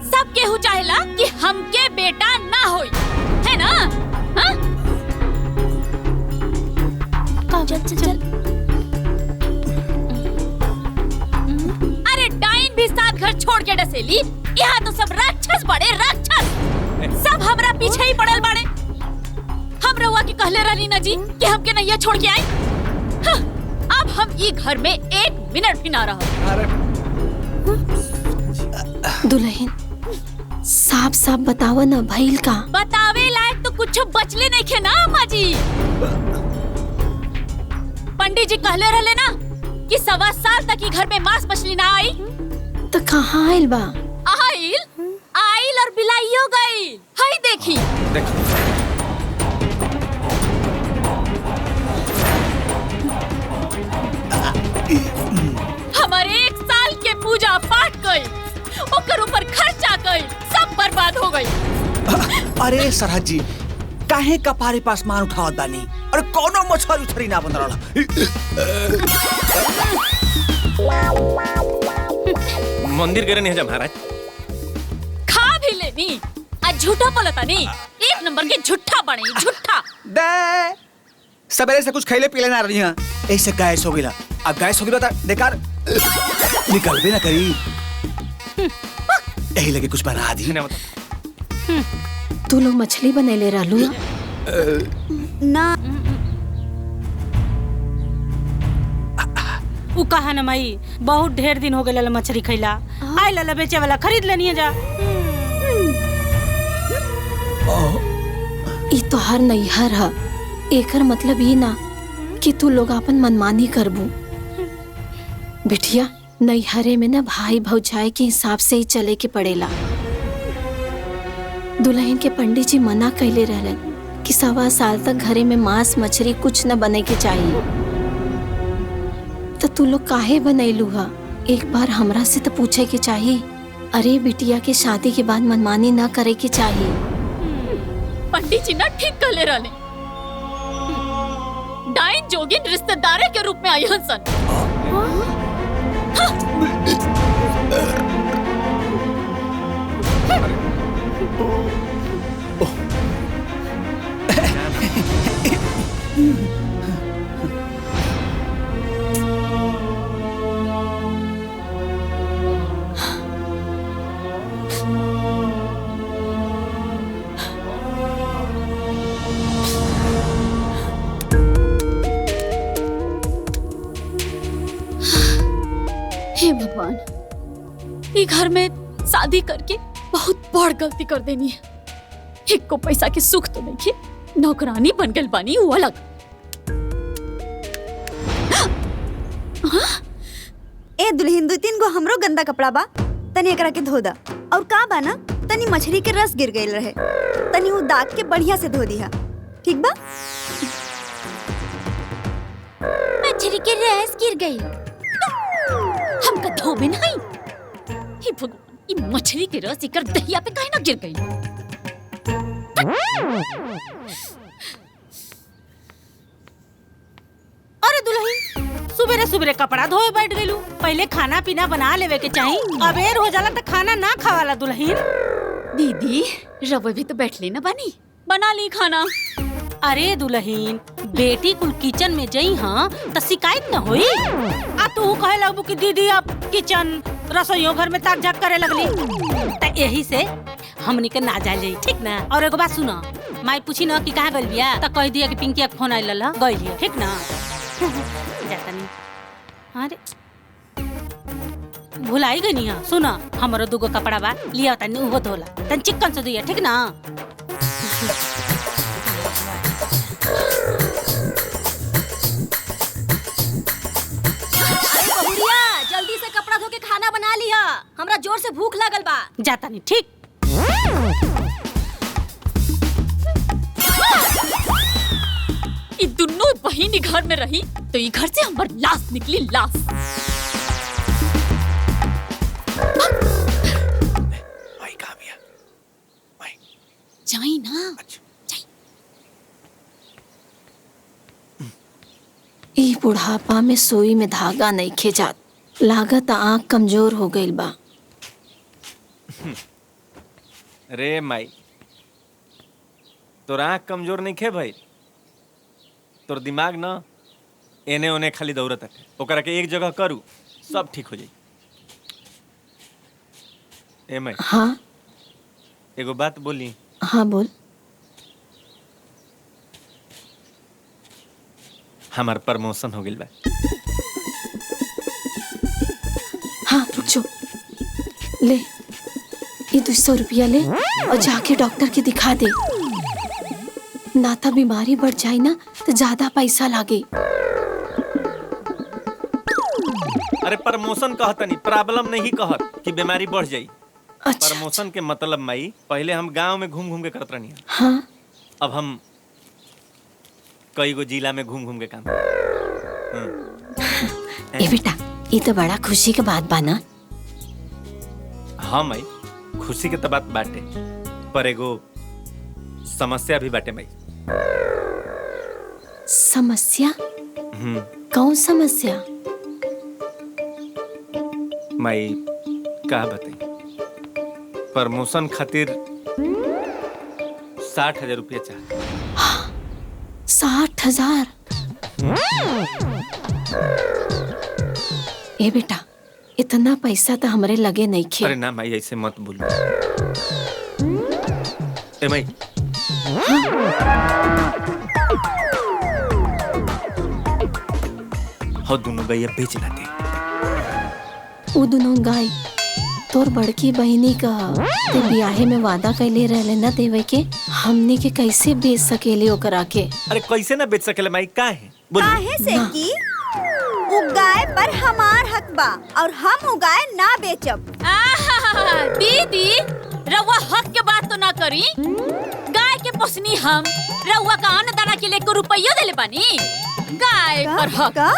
सब केहू चाहेला कि हमके बेटा ना होई, है ना? हाँ? रहुआ की कहले रहनी ना जी कि हमके नैया छोड़ के आई। हाँ, अब हम ई घर में 1 मिनट भी ना रह। दुल्हन साफ साफ बतावा ना भइल का। बतावे लायक तो कुछ बचले नहीं खे ना अम्मा जी। पंडित जी कहले रहले ना कि 1.25 साल तक ई घर में मांस मछली ना आई। तो कहाँ आइल बा? आइल और बिलाइयो गई। हई देखी हमारे 1 साल के पूजा पाठ गई, ओकर ऊपर खर्चा गई, सब बर्बाद हो गई। अरे सरहद जी काहे कपारे पास मान उठावत बानी? अरे कोनो मछली उछरी ना बन रहल। मंदिर गए नहीं जा महाराज। खा भी लेनी आज झूठा बोलता नहीं। 1 नंबर के झूठा बने झूठा। बे सवेरे से कुछ खैले पीले ना रही हैं, ऐसे गैस हो गया। अब गैस हो गया तो बेकार निकल भी ना करी। यही लगे कुछ बना दी। तू लोग मछली बनेले रहलू ना। उ कहा न माई बहुत ढेर दिन हो गए मछली खैला। आई ला बेचे वाला खरीद लेनी जा। ई तो हर नैहर है, एकर मतलब ये ना कि तू लोग अपन मनमानी करबू। बिटिया नैहरे में ना भाई भौजाई के हिसाब से ही चले के पड़ेला। दुल्हन के पंडित जी मना कैले रहलन कि 1.25 साल तक घरे में मांस मछली कुछ न बने के चाहिए। तो तू लोग काहे बनैलू हा? एक बार हमरा से तो पूछे के चाहिए। अरे बिटिया के शादी के बाद मनमानी ना करे के चाहिए। पंडित जी ना ठीक कहले रहले। डाइन जोगिन रिश्तेदारे के रूप में आई हंसन। हे भगवान, ये घर में शादी करके बहुत बड़ गलती कर देनी है। एक को पैसा के सुख तो नहीं है, नौकरानी बन गई बानी वो अलग। ए दुल्हन 2-3 गो हमरो गंदा कपड़ा बा, तनी एकरा के धो दा। और का बा ना तनी मछली के रस गिर गइल रहे, तनी वो दाग के बढ़िया से धो दिहा, ठीक बा? मछली के रस गिर गई। हमका धोबे नहीं। हे भगवान, ये मछली के रस इकर दहिया पे काहे ना गिर गई? अरे दुल्हन सुबेरे सुबेरे कपड़ा धोए बैठ गइलू। पहले खाना पीना बना लेवे के चाहिए। अबेर हो जाला तो खाना ना खावाला दुल्हन। दीदी रवै भी तो बैठ लेना बानी, बना ली खाना। अरे दुल्हन बेटी कुल किचन में जई हाँ तो शिकायत न होई। आ तू कहे लगबू कि दीदी अब किचन रसोइयों घर में ताक झाक करे लगली। तो यही से हमनी के ना जाए ठीक ना। और एगो बात सुना, माई पूछी ना कि कहाँ गइल बिया तो कह दिया कि पिंकी के फोन आइल ल गइल है, ठीक ना। जाता नहीं। अरे भुलाई गई नहीं। सुना हमारो 2 गो कपड़ा बा, लिया तनी उहो धोला, तनी चिकन से दिया, ठीक ना। जल्दी से कपड़ा धो के खाना बना लिया, हमरा जोर से भूख लागल बा। जाता नहीं, ठीक। ये दोनों बहिनी घर में रही तो ये घर से हमार लाश निकली, लाश। भाई कहाँ गया? भाई जाई ना। ई बुढ़ापा में सोई में धागा नहीं खिंचात, लागत आँख कमजोर हो गइल बा। रे माई तोर आँख कमजोर नहीं खे भाई, तोर दिमाग ना एने ओने खाली दौड़त है। ओकरा के एक जगह करू सब ठीक हो जाई। ए माई हाँ एगो बात बोली। हाँ बोल। हमार प्रमोशन हो गइल बा। हाँ रुक जो, ले ये 200 रुपया ले और जाके डॉक्टर के दिखा दे, ना तो बीमारी बढ़ जाए ना तो ज्यादा पैसा लागे। अरे प्रमोशन कहत नहीं, प्रॉब्लम नहीं कहत कि बीमारी बढ़ जाई। अच्छा, प्रमोशन के मतलब माई, पहले हम गांव में घूम घूम के करत रहनी, हाँ अब हम कई गो जिला में घूम घूम के काम। ए बेटा, ये तो बड़ा खुशी के बात बा ना। हाँ माई, खुशी के तो बात बाटे, पर एगो समस्या भी बाटे माई। समस्या? कौन समस्या? माई का बताई, प्रमोशन खातिर 60,000 रुपया चाहिए। 60,000? ए बेटा, इतना पैसा तो हमरे लगे नहीं खे। अरे ना माई, ऐसे मत बोल। ए माई, हो दोनों गैया बेच लाते। वो दोनों गाय तोर बड़की बहनी का ते ब्याहे में वादा कैले रहले ना देवे के, हमने के कैसे बेच सकेले ओकरा के? अरे कैसे ना बेच सकेले माई, काहे बोल। काहे से की उगाए पर हमार हक बा और हम उगाए ना बेचब। दीदी रउआ हक के बात तो ना करी, गाय के पोसनी हम, रउआ का अन्न दाना के लिए रुपया देले बानी, गाय पर हक का?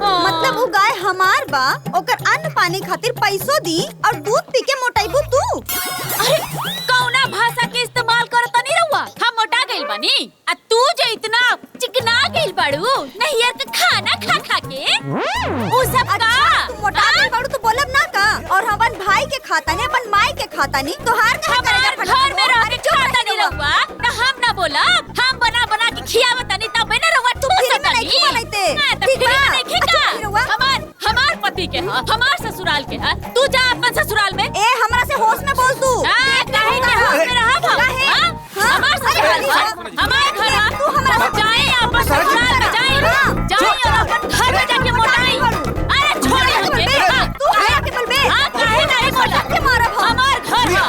मतलब उगाए हमार बा, ओकर अन्न पानी खातिर पैसो दी और दूध पी के मोटाइबू तू। अरे कौना भाषा के इस्तेमाल करता नहीं रहुआ, हम मोटा गइल बानी आ तू जो इतना चिकना गइल बाड़ू नहियर के खाना खा खा के, उ सब का तू मोटा गइल बाड़ू तो बोलब ना का, और अपन भाई के खाता नहीं, अपन माई के खाता नहीं, तोहार का हमार घर में रह के खाता नहीं रहुआ, ना हम ना बोला, हम बना बना के खियावत नहीं, तब ना रहुआ तू हमार पति के हा, हमार ससुराल के हा, तू जा अपन ससुराल में। ए हमरा से होश में बोल तू। काहे के होश में रहब हम? हमार ससुराल हा, हमार घर हा, तू हमरा जाए अपन ससुराल में जाए और अपन घर में जाके मोटाई। अरे छोड़ हमके, तू आया के बोल बे। हां काहे नहीं बोला के मारब, हमार घर हा।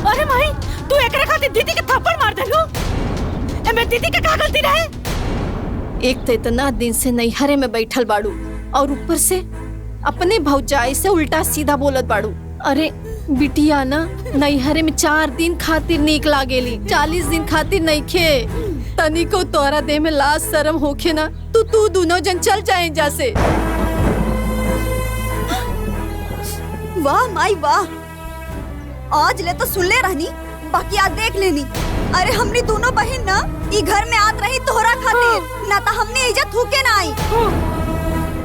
अरे माई, तू एकरे खातिर दीदी के थप्पड़ मार देलू? एमे दीदी के का गलती रहे? एक तो इतना दिन से नैहरे में बैठल बाड़ू और ऊपर से अपने भौजाई से उल्टा सीधा बोलत बाड़ू। अरे बिटिया ना नैहरे में 4 दिन खातिर नीक लागेली, 40 दिन खातिर नहीं खे। तनिको तोरा देह में लाज शर्म होखे ना, तू दोनों जन चल जाए जैसे। वाह माई वाह, आज ले तो सुन ले रहनी, बाकी आज देख लेनी। अरे हमनी दोनों बहन ना ई घर में आत रही तोहरा खातिर, ना तो हमने इज्जत थूके ना आई।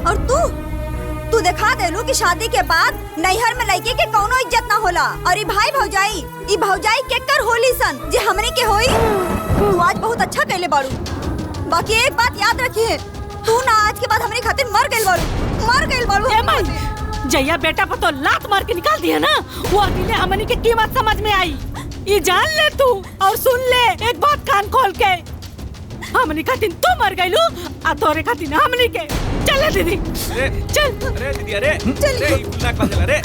और तू दिखा देलू कि शादी के बाद नैहर में लड़के के कौनो इज्जत ना होला, और ई भाई भौजाई के कर होली सन जे हमने के होई। तू आज बहुत अच्छा कहले बाड़ू, बाकी एक बात याद रखिए, तू ना आज के बाद हमने खातिर मर गइल बाड़ू। ए माई, जैया बेटा पर तो लात मार के निकाल दिया ना, वो अकेले हमनी की कीमत समझ में आई। ये जान ले तू और सुन ले एक बात कान खोल के, हमनी खातिर तू मर गइलू आ तोरे खातिर हमनी के। चल दीदी चल। अरे दीदी, अरे अरे इतना कह देला रे।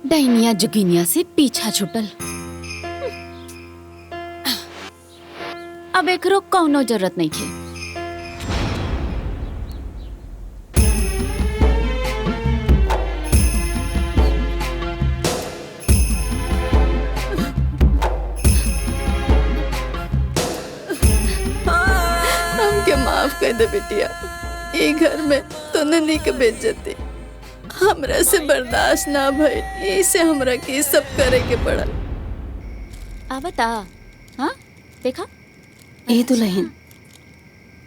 डैनिया जोगिनिया से पीछा छूटल, अब एकरो कौनो जरूरत नहीं थे। दे बिटिया। ये घर में तो नन्ही के बेइज्जती हमरा से बर्दाश्त ना भइल, इसे हमरा के सब करे के पड़ल। अब बता, हाँ देखा ए दुल्हन,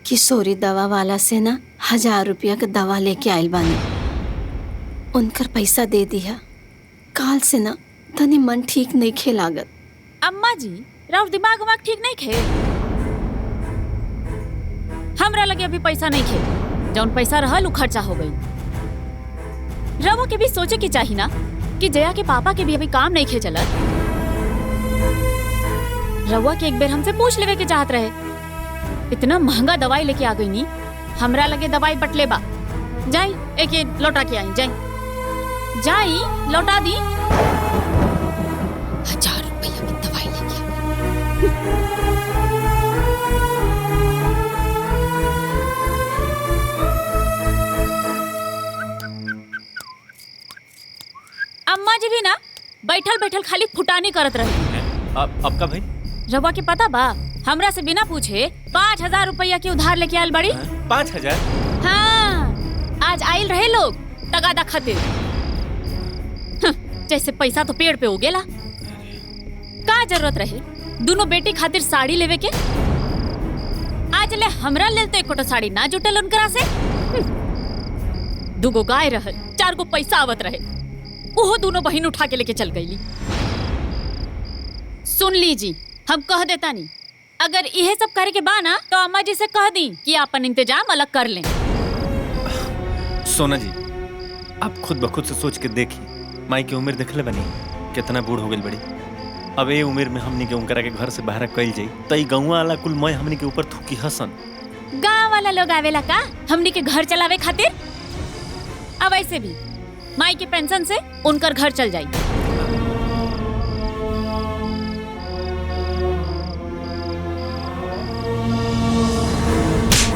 किशोरी दवा वाला से ना 1000 रुपया का दवा लेके आयल बानी, उनकर पैसा दे दिया। काल से ना तनी मन ठीक नहीं खे लागत। अम्मा जी राउर दिमाग उमाग ठीक नहीं खे। हमरा लगे अभी पैसा नहीं खे, जौन पैसा रहल उ खर्चा हो गई। रवो के भी सोचे के चाहिए ना कि जया के पापा के भी अभी काम नहीं खे चलत। रवा के एक बेर हमसे पूछ लेवे के चाहत रहे। इतना महंगा दवाई लेके आ गई नी, हमरा लगे दवाई बटले बा। जाई एक लौटा के आई, जाई लौटा दी। 1000 रुपया की दवाई लेके अम्मा जी भी ना बैठल बैठल खाली फुटानी करत रहे। अब का भाई रवा के पता बा, हमरा से बिना पूछे 5000 रुपया की उधार लेके आयल बड़ी। 5000? हाँ, आज आयल रहे लोग तगादा खातिर। जैसे पैसा तो पेड़ पे उगेला। का जरूरत रहे दोनों बेटी खातिर साड़ी लेवे के? आज ले हमरा लेल तो एको साड़ी ना जुटल उनकरा से। 2 गो गाय रहल, 4 गो पैसा आवत रहे, ओहो दोनों बहन उठा के लेके चल गईली। सुन लीजी, हम कह देता नहीं, अगर यह सब करे के बा ना तो अम्मा जी से कह दी कि अपन इंतजाम अलग कर लें। सोना जी, आप खुद ब खुद से सोच के देखी, माई की उम्र देखले बनी कितना बूढ़ हो गई बड़ी। अब ये उम्र में हमनी के उनकरा के घर से बाहर कइल जाई त ई गौवा वाला कुल मय हमनी के ऊपर थूकी हसन। गांव वाला लोग आवेला का हमनी के घर चलावे खातिर? अब ऐसे भी माई के पेंशन से उनकर घर चल जाई।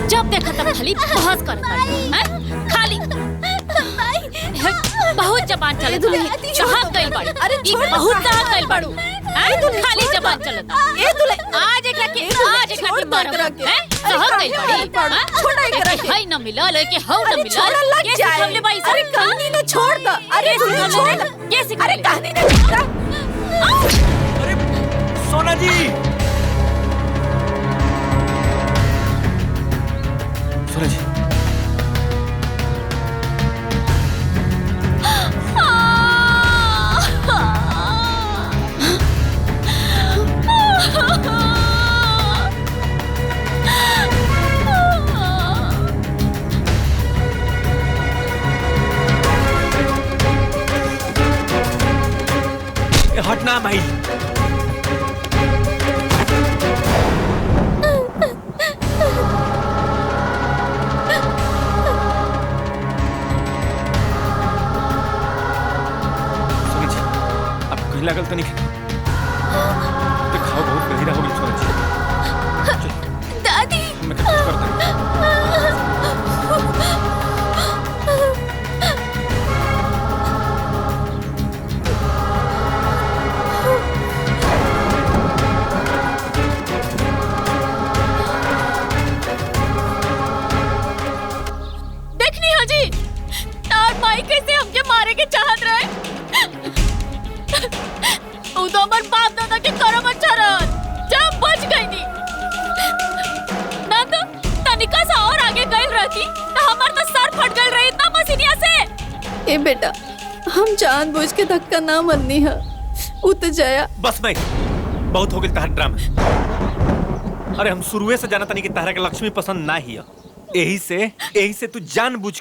जब देखा तब खाली बहस करता है, खाली बहुत जबान चलत है। कहां गइल बाड़ी? अरे बहुत कहां गइल बाड़ू? खाली जबान चलत है। आज एकरा के मारब हैं? कहां गइल बाड़ी? छोड़ा एकरा के। हई न मिलल है कि हौ न मिलल। छोड़ा लग जाए। हमले भाई अरे कहानी न छोड़ द। अरे छोड़ द। कैसे? अरे कहानी न छोड़ द। अरे सोना जी, सोना जी, हटना भाई। अब कहीं लागल तो नहीं तो खाओ, बहुत गहरा हो गई। दादी, मैं कुछ करता हूँ। कैसे हमके मारे के चाहत रहे। तो हमार बाप दादा के करम अच्छा रहत, जब बच गई थी ना तो तनिका सा और आगे गई रहती तो हमार तो सर फट गई रही इतना मसीनिया से। ए बेटा, हम जानबूझ के धक्का ना मरनी है, उत जाया। बस मैं बहुत हो गई तहर ड्रामा। अरे हम शुरुए से जाना तनी कि तहरा के लक्ष्मी पसंद ना ही है। यही से तू जानबूझ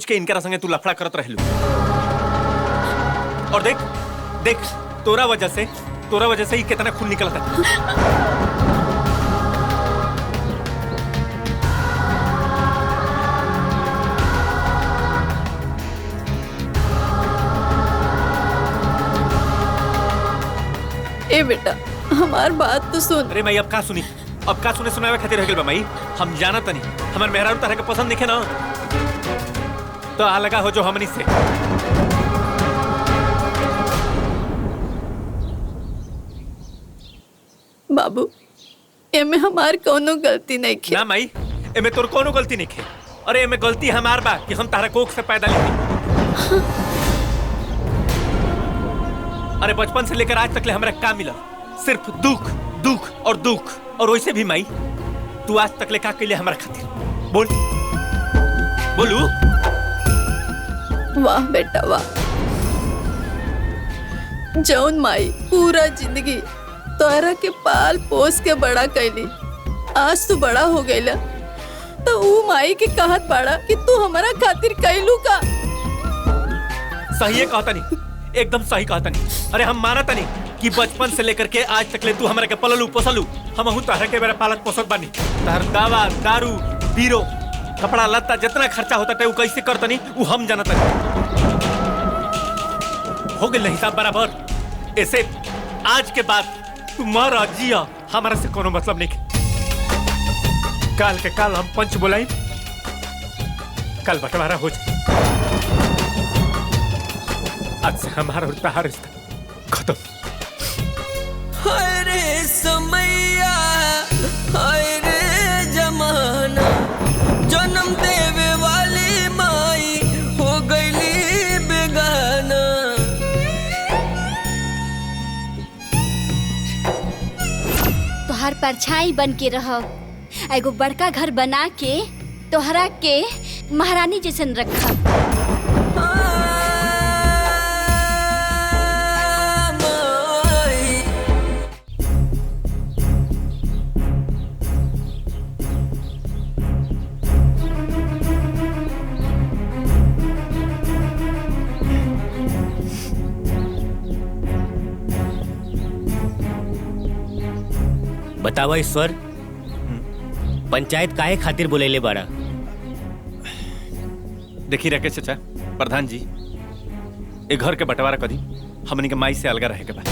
के इनकरा संगे तू लफड़ा करत रहलू। और देख तोरा वजह से ही कितना खून निकलता है। ए बेटा, हमार बात तो सुन। अरे मैं अब का सुने सुनावे खातिर रह गेल बा माई। हम जाना तनी हमार मेहरारू तरह के पसंद दिखे ना तो आ लगा हो जो हमनी से। बाबू, एमे हमार कोनो गलती नहीं खे। ना माई, एमे तोर कोनो गलती नहीं है। अरे एमे गलती हमार बा कि हम तारा कोख से पैदा लेके। अरे बचपन से लेकर आज तक ले हमरा का मिला? सिर्फ दुख दुख और दुख। और वैसे भी माई, तू आज तक ले का के लिए हमरा खातिर? बोल बोलू। वाह बेटा वाह, जौन माई पूरा जिंदगी तोरा के पाल पोस के बड़ा कैली, आज तू बड़ा हो गईला तो ऊ माई के कहत पड़ा कि तू हमारा खातिर कैलू का। सही है कहता नहीं, एकदम सही कहता नहीं। अरे हम मानता नहीं कि बचपन से लेकर के आज तक ले तू हमरा के पललू पोसलू। हम तारा के मेरा पालक पोसत बानी। तार दवा दारू बीरो कपड़ा लत्ता जितना खर्चा होता है वो कैसे करता नहीं वो हम जानता नहीं। हो गए हिसाब बराबर। ऐसे आज के बाद तू मर जिया हमारा से कोनो मतलब नहीं। काल के काल हम पंच बुलाई, कल बंटवारा हो जाए। आज से हमारा और तहार रिश्ता खत्म। हाय रे समैया, हाय रे जमाना, जन्म देवे वाली माई हो गईली बेगाना। तोहर परछाई बन के रह, एगो बड़का घर बना के तोहरा के महारानी जैसन रखा। बतावा ईश्वर, पंचायत काहे खातिर बोलेले बाड़ा? देखी राकेश चाचा, प्रधान जी, एक घर के बंटवारा करी हमनी के माई से अलग रहे के बाद।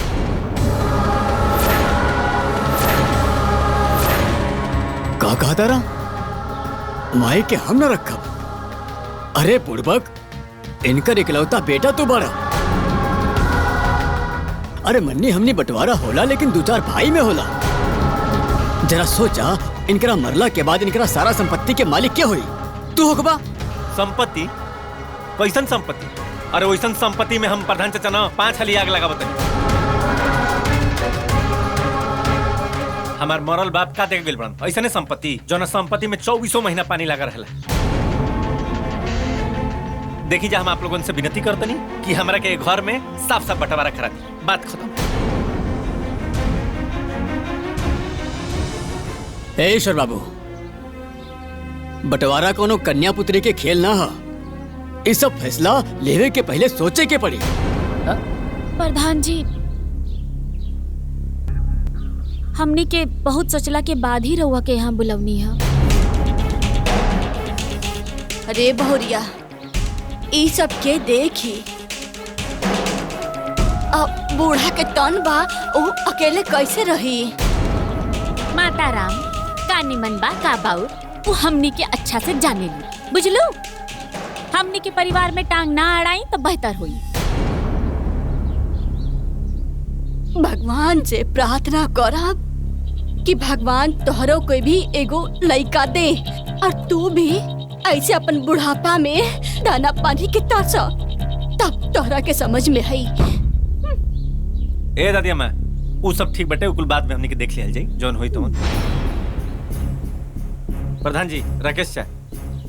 का कहा तारा? माई के हम न रखब? अरे बुड़बक, इनकर इकलौता बेटा तो बड़ा। अरे मन्नी हमनी बंटवारा होला लेकिन दो चार भाई में होला। जरा सोचा, इनकरा मरला के बाद इनकरा सारा संपत्ति के मालिक क्या हुई? तू होगा। संपत्ति? कैसन संपत्ति? अरे वैसन संपत्ति में हम प्रधान चाचा ना 5 हली आग लगा बताई। हमार मरल बाप का देख गेल बड़न ऐसने संपत्ति जो संपत्ति में 24 महीना पानी लगा रहला। देखी जा, हम आप लोगों से विनती करतनी कि हमरा के घर में साफ साफ बंटवारा करा दी। बात खत्म। ईश्वर बाबू, बंटवारा कोनो कन्या पुत्री के खेल ना हा। इस सब फैसला लेवे के पहले सोचे के पड़ी। प्रधान जी, हमने के बहुत सोचला के बाद ही रहुआ के यहाँ बुलवनी है। अरे बहुरिया, ई सब के देखी, अब बूढ़ा के तन बा, वो अकेले कैसे रही? माता राम का निमन बा का बाउर वो हमनी के अच्छा से जाने ली, बुझलू? हमनी के परिवार में टांग ना अड़ाई तो बेहतर हुई। भगवान से प्रार्थना करब कि भगवान तोहरो कोई भी एगो लइका दे और तू भी ऐसे अपन बुढ़ापा में दाना पानी के तरसा, तब तोहरा के समझ में आई। ए दादी अम्मा, वो सब ठीक बटे, कुल बाद में हमनी के देख लिया जाई जौन होई तो। प्रधान जी, राकेश चा,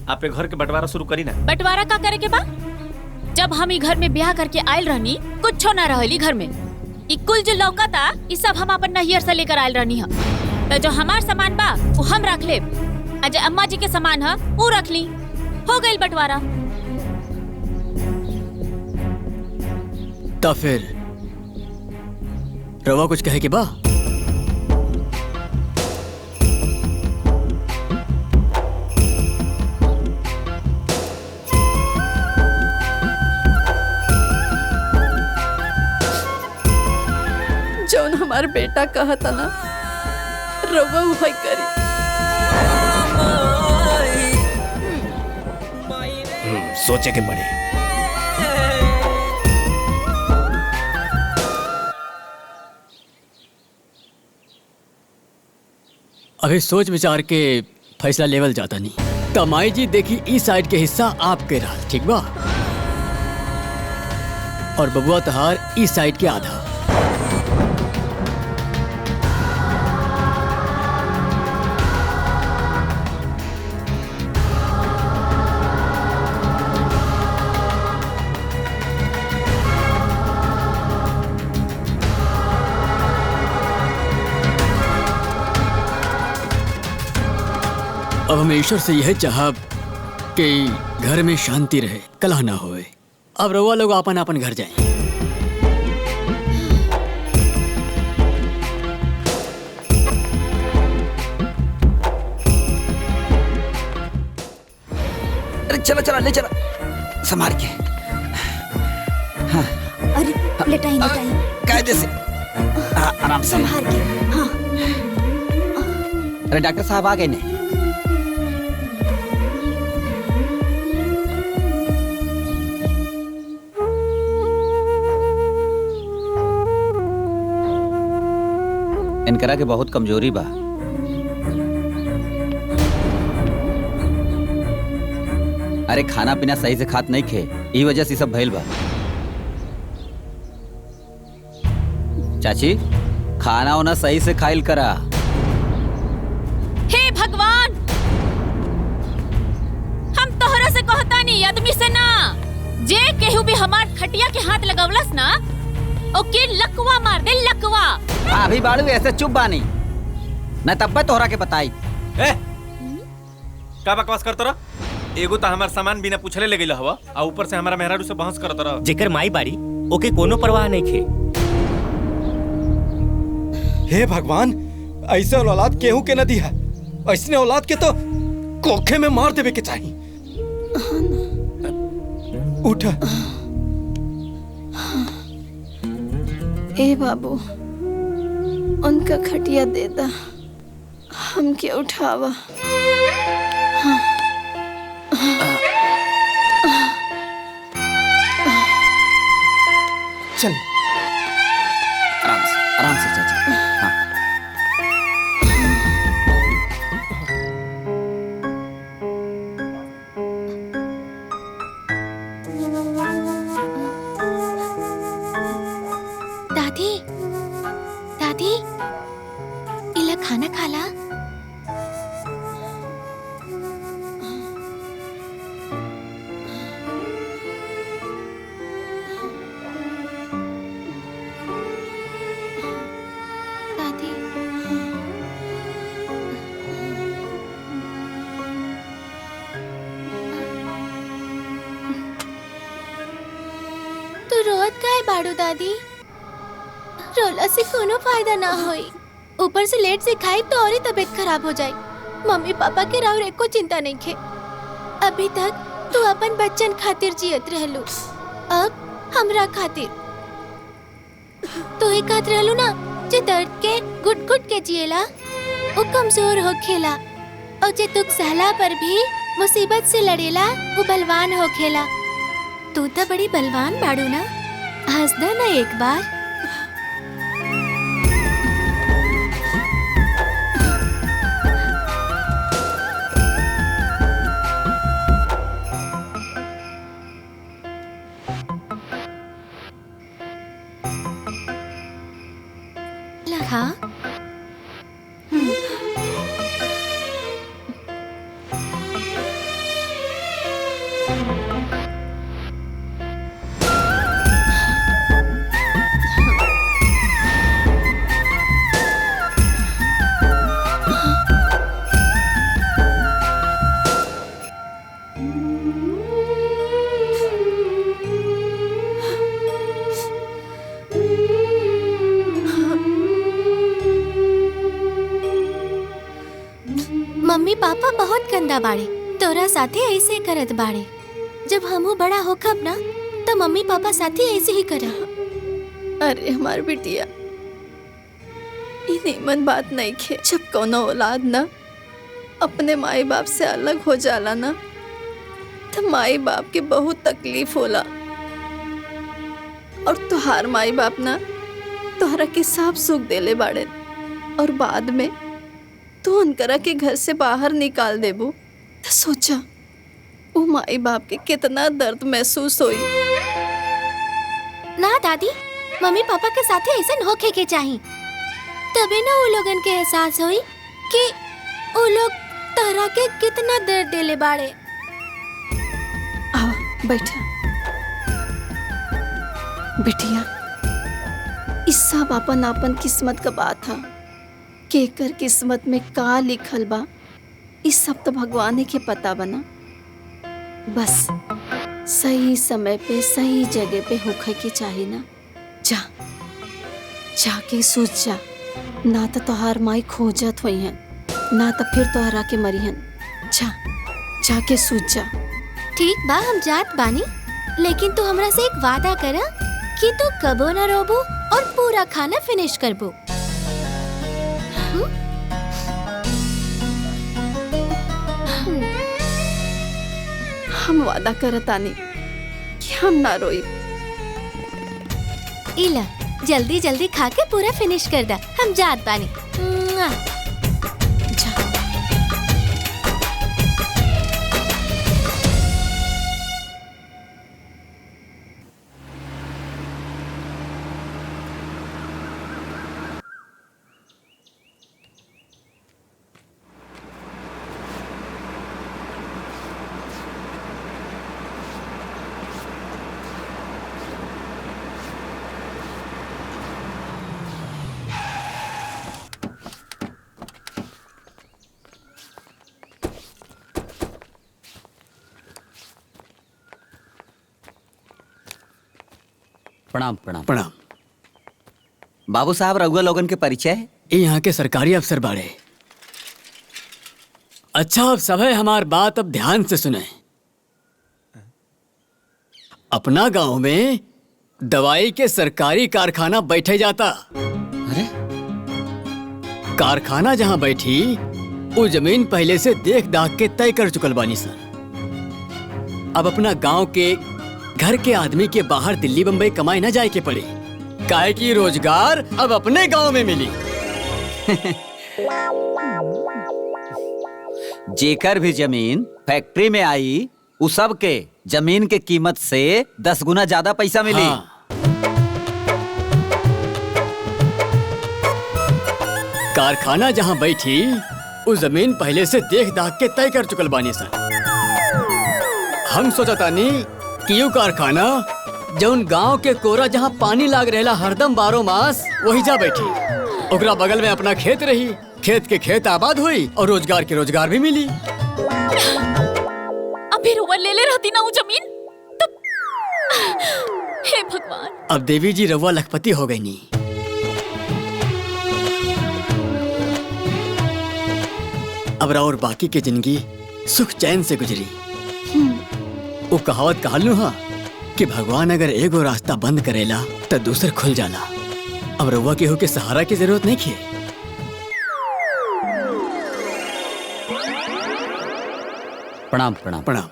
आप घर के बंटवारा शुरू करी ना। बंटवारा का करे के बा? जब हम ई घर में ब्याह करके आयल रहनी कुछ ना रहली घर में। ई कुल जो लौका था ई सब हम अपन नैहर से लेकर आयल रहनी है। तो जो हमार सामान बा वो हम रख ले, अजय अम्मा जी के सामान है वो रख ली। हो गई बंटवारा। तो फिर रवा कुछ कहे कि बा? जौन हमार बेटा कहा था ना, रवा वही करी। सोचे के पड़े। अभी सोच विचार के फैसला लेवल जाता नहीं। तमाई जी देखी इस साइड के हिस्सा आपके रहा, ठीक बा? और बबुआ तहार इस साइड के आधा। अब हमें ईश्वर से यह चाहब कि घर में शांति रहे, कलह ना होए। अब रउआ लोग अपन अपन घर जाएं। अरे चलो चलो ले चलो, संभाल के। हाँ। अरे लेटाई कायदे से, आराम से संभाल के। हाँ। अरे डॉक्टर साहब आ गए ने। इनकरा के बहुत कमजोरी बा। अरे खाना पीना सही से खात नहीं खे, ई वजह से सब भइल बा। चाची खाना वाना सही से खाइल करा। हे भगवान, हम तोहरा से कहता नहीं, आदमी से ना। जे केहू भी हमार खटिया के हाथ लगवलस ना, ओके लकवा मार दे, लकवा। अभी बाड़ू ऐसे चुप बानी न, तब तोहरा के बताई। का बकवास करत रहा? एगो तो हमार सामान बिना पूछले ले गइल हवा, आ ऊपर से हमारा मेहरारू से बहस करत रहा। जेकर माई बाड़ी ओके कोनो परवाह नहीं खे। हे भगवान, ऐसे औलाद केहू के न दिया। ऐसने औलाद के तो कोखे में मार देवे के चाहिए। उठ। ए बाबू, उनका खटिया दे दा, हम के उठावा। चल आराम से चाची। हाँ। दादी, दादी, इला खाना खाला? दादी, तू रोत काहे बाड़ू दादी? रोला से कोनो फायदा ना होई। ऊपर से लेट से खाई तो और ही तबीयत खराब हो जाए। मम्मी पापा के राव एको चिंता नहीं खे। अभी तक तू अपन बच्चन खातिर जियत रहलू, अब हमरा खातिर। तू ही कहत रहलू ना, जे दर्द के घुट घुट के जिएला वो कमजोर हो खेला, और जे दुख सहला पर भी मुसीबत से लड़ेला वो बलवान हो खेला। तू तो बड़ी बलवान बाड़ू ना, हंस दे ना एक बार। हाँ? मम्मी पापा बहुत गंदा बाड़े, तोरा साथे ऐसे करत बाड़े। जब हमहू बड़ा होखब ना, तो मम्मी पापा साथे ऐसे ही करब। अरे हमार बिटिया, ई नीमन बात नहीं खे। जब कोनो औलाद ना अपने माई बाप से अलग हो जाला ना, तो माई बाप के बहुत तकलीफ होला। और तुहार माई बाप ना तोहरा के सब सुख देले बाड़े, और बाद में तू उनकरा के घर से बाहर निकाल देबू तो सोचा वो माई बाप के कितना दर्द महसूस होई। ना दादी, मम्मी पापा के साथ ऐसा होके के चाहिए, तबे ना वो लोगन के एहसास होई कि वो लोग तहरा के कितना दर्द देले बाड़े। आओ बैठा बिटिया, इस सब अपन अपन किस्मत का बात है। केकर किस्मत में का लिखल बा इस सब तो भगवान के पता बना। बस सही समय पे सही जगह पे होखे के चाहिए ना। जा जाके सोच जा, ना तो तोहार माई खोजत हुई हैं, ना तो फिर तोहरा के मरिहन। जा जाके सोच जा। ठीक बा, हम जात बानी, लेकिन तू हमरा से एक वादा करा कि तू कबो न रोबू और पूरा खाना फिनिश करबू। हम वादा करतानी कि हम ना रोई। इला जल्दी जल्दी खा के पूरा फिनिश कर दा, हम जात बानी। मुआ। प्रणाम प्रणाम प्रणाम। बाबू साहब, रघुआ लोगन के परिचय? ये यहाँ के सरकारी अफसर बाड़े। अच्छा अब सब है, हमार बात अब ध्यान से सुने। अपना गांव में दवाई के सरकारी कारखाना बैठे जाता। अरे कारखाना जहां बैठी वो जमीन पहले से देख दाख के तय कर चुकल बानी सर। अब अपना गांव के घर के आदमी के बाहर दिल्ली बम्बई कमाई न जाए के पड़े, काहे की रोजगार अब अपने गांव में मिली। जेकर भी जमीन फैक्ट्री में आई उ सब के जमीन के कीमत से 10 गुना ज्यादा पैसा मिली। हाँ। कारखाना जहां बैठी उस जमीन पहले से देख दाख के तय कर चुकल बानी सर। हम सोचतानी कि यू कारखाना जौन गांव के कोरा जहां पानी लाग रहेला हरदम 12 मास वही जा बैठी। ओकरा बगल में अपना खेत रही, खेत के खेत आबाद हुई और रोजगार के रोजगार भी मिली। अभी रोवन ले ले रहती ना वो जमीन तो। हे भगवान। अब देवी जी रवा लखपति हो गई नी। अब और बाकी के जिंदगी सुख चैन से गुजरी। वो कहावत कहलू हा कि भगवान अगर एगो रास्ता बंद करेला तो दूसर खुल जाला। अब रउआ केहू के सहारा की जरूरत नहीं है। प्रणाम प्रणाम प्रणाम।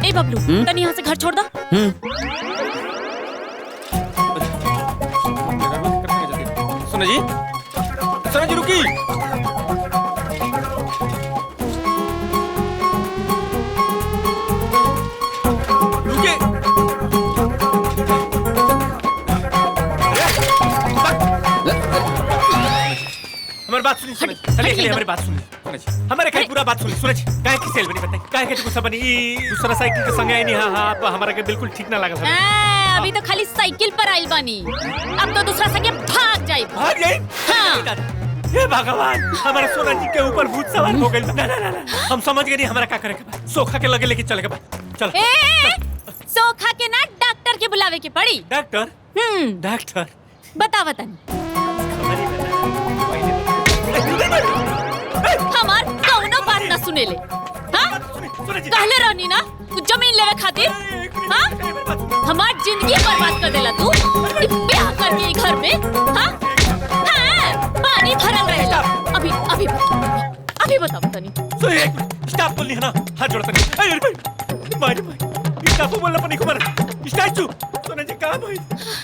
ए बबलू, तनी यहाँ से घर छोड़ दा। सुनो जी, सुनो जी, रुकी। रुकिए। हमारी बात सुनी, सुने चलिए हमारी बात सुनी, सुने हमारे कहीं पूरा बात सुनी, सुने काहे की सेल बनी बताई, काहे के गुस्सा बनी दूसरा साइकिल के संग आई नहीं। हाँ हाँ, तो हमारा के बिल्कुल ठीक ना लगा सर। अभी तो खाली साइकिल पर आइल बानी, अब तो दूसरा संगे भाग जाई। भाग जाई? हाँ। हे भगवान, हमारे सोना जी के ऊपर भूत सवार हो गई। ना ना ना ना, हम समझ गए नहीं हमारा क्या करे के बाद। सोखा के लगे लेके चले के बाद। चलो। सोखा के ना डॉक्टर के बुलावे के पड़ी। डॉक्टर? डॉक्टर बता बतानी। हमार कौनो बात ना सुने ले। हाँ? कहले रहनी ना जमीन लेवे खातिर। हाँ? हमार जिंदगी बर्बाद कर देला तू ब्याह करके घर में। हाँ? हाँ? पानी भरल रहेला। अभी बता बतानी। स्टॉप बोलनी है ना, हाथ जोड़ता नहीं। टापू बोलना पनी कुमार स्टैचू सोना जी कहाँ भाई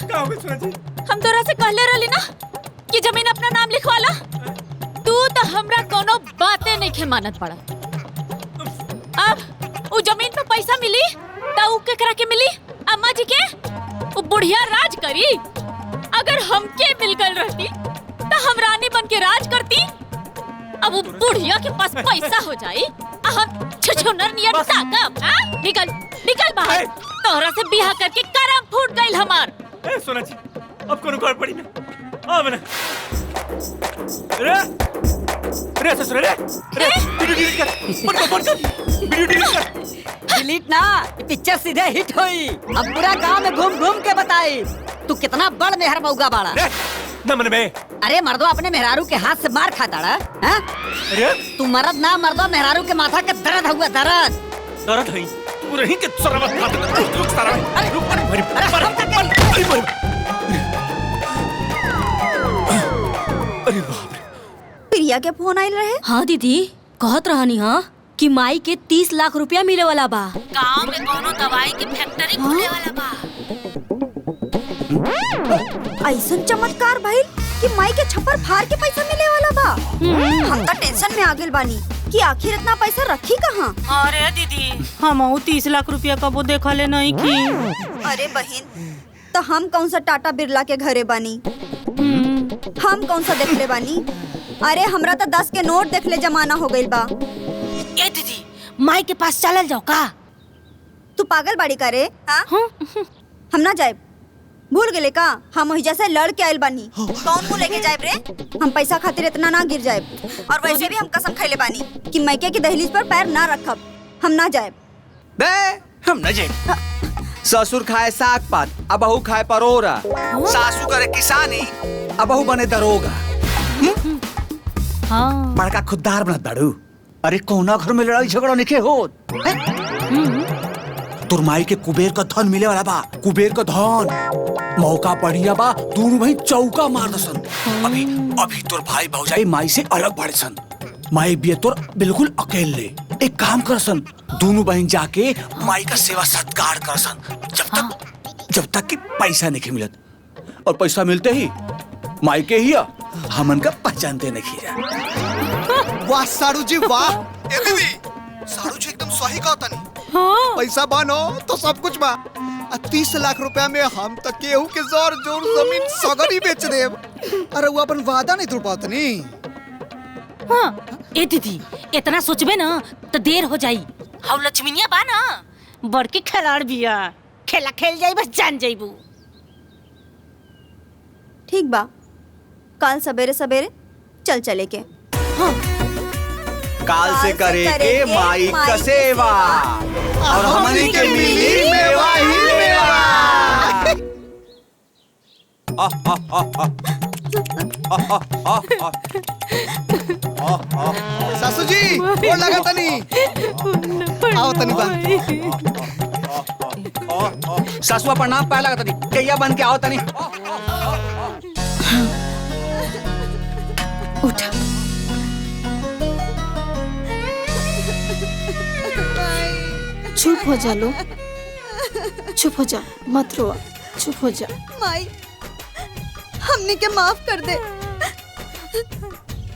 कहाँ हो गए सोना जी? हम तोरा से कहले रहली ना कि जमीन अपना नाम लिखवा ला। तू तो हमरा कोनो बातें नहीं खे मानत पड़ा। अब वो जमीन पे पैसा मिली तो उ केकरा के मिली? अम्मा जी के? वो बुढ़िया राज करी। अगर हमके मिल गई रहती तो हम रानी बन के राज करती। अब वो बुढ़िया के पास पैसा हो जाई हम छुछुनर नियर ताकब। हां निकल निकल बाहर। तोहरा से बियाह करके करम फूट गइल हमार। ए सोना जी अब कोनो गड़ पड़ी ना आ बना रे ससुर रे वीडियो डिलीट कर बंद कर वीडियो डिलीट कर। डिलीट ना पिक्चर सीधे हिट हुई। अब पूरा गांव में घूम घूम के बताई तू कितना बड़ मेहर मौगा बाड़ा। नमन में अरे मर्दो अपने मेहरारू के हाथ से मार खाता रहा। अरे तू मर्द ना मर्दो मेहरारू के माथा के दर्द हुआ दर्द दर्द है पूरे ही के सरवत हाथ रुक सारा रुक अरे बाप रे। प्रिया के फोन आइल रहे। हाँ दीदी कहत रहनी हाँ कि माई के 30 लाख रुपया मिले वाला बा। गांव में कोनो दवाई की फैक्ट्री खुले वाला बा। ऐसा चमत्कार भइल कि माई के छप्पर फाड़ के पैसा मिले वाला बा। हम तो टेंशन में आ गेल बानी कि आखिर इतना पैसा रखी कहाँ। अरे दीदी हम 30 लाख रुपया कबो देखले नहीं की। अरे बहन तो हम कौन सा टाटा बिरला के घरे बानी? हम कौन सा देखले बानी? अरे हमरा तो 10 के नोट देखले जमाना हो गइल बा। ए दीदी माई के पास चलल जाओ का? तू पागल बाड़ी का रे? हम ना जाए। भूल गेले का हम वही जैसे लड़ के आइल बानी। कौन मुँह लेके जाए रे? हम पैसा खातिर इतना ना गिर जाए। और वैसे भी हम कसम खैले बानी कि मैके की दहलीज पर पैर ना रखब। हम ना जाए। बे हम न जाए। ससुर खाए साग पात अब बहू खाए परोरा। सासू करे किसानी अब बहू बने दरोगा। हाँ। बड़का खुददार बनत बाड़ू। अरे कोना घर में लड़ाई झगड़ा निके होत। तुरमाई के कुबेर का धन मिले वाला बा। कुबेर का धन मौका बढ़िया बा। दोनों भाई चौका मार दसन। अभी तोर भाई भौजाई माई से अलग बढ़े सन। माई भी तोर बिल्कुल अकेले। एक काम कर सन दोनों बहन जाके माई का सेवा सत्कार कर सन जब तक कि पैसा नहीं मिलत। और पैसा मिलते ही माई के ही हमन का पहचानते नहीं जा। वाह सारू जी वाह। ए दीदी सारू जी एकदम सही कहता नहीं। हाँ। पैसा बानो तो सब कुछ बा। 30 लाख रुपया में हम तक केहू के जोर जोर जमीन सगरी बेच देब। अरे वो अपन वादा नहीं तोड़ पात नहीं। हाँ। ए दीदी इतना सोचबे ना तो देर हो जाई। हम लक्ष्मीनिया बा ना बड़की खिलाड़ बिया। खेला खेल जाई बस जान जाइबू। ठीक बा कल सवेरे सवेरे चल चले के। हाँ। काल से करे के माई का सेवा और हमनी के मिली मेवा ही मेवा। सासू जी और लगा तनी आओ तनी बा। सासुआ प्रणाम पाए लगा तनी कैया बन के आओ तनी। उठा चुप हो जा लो। चुप हो जा मत रोआ। चुप हो जा। माई हमने के माफ कर दे।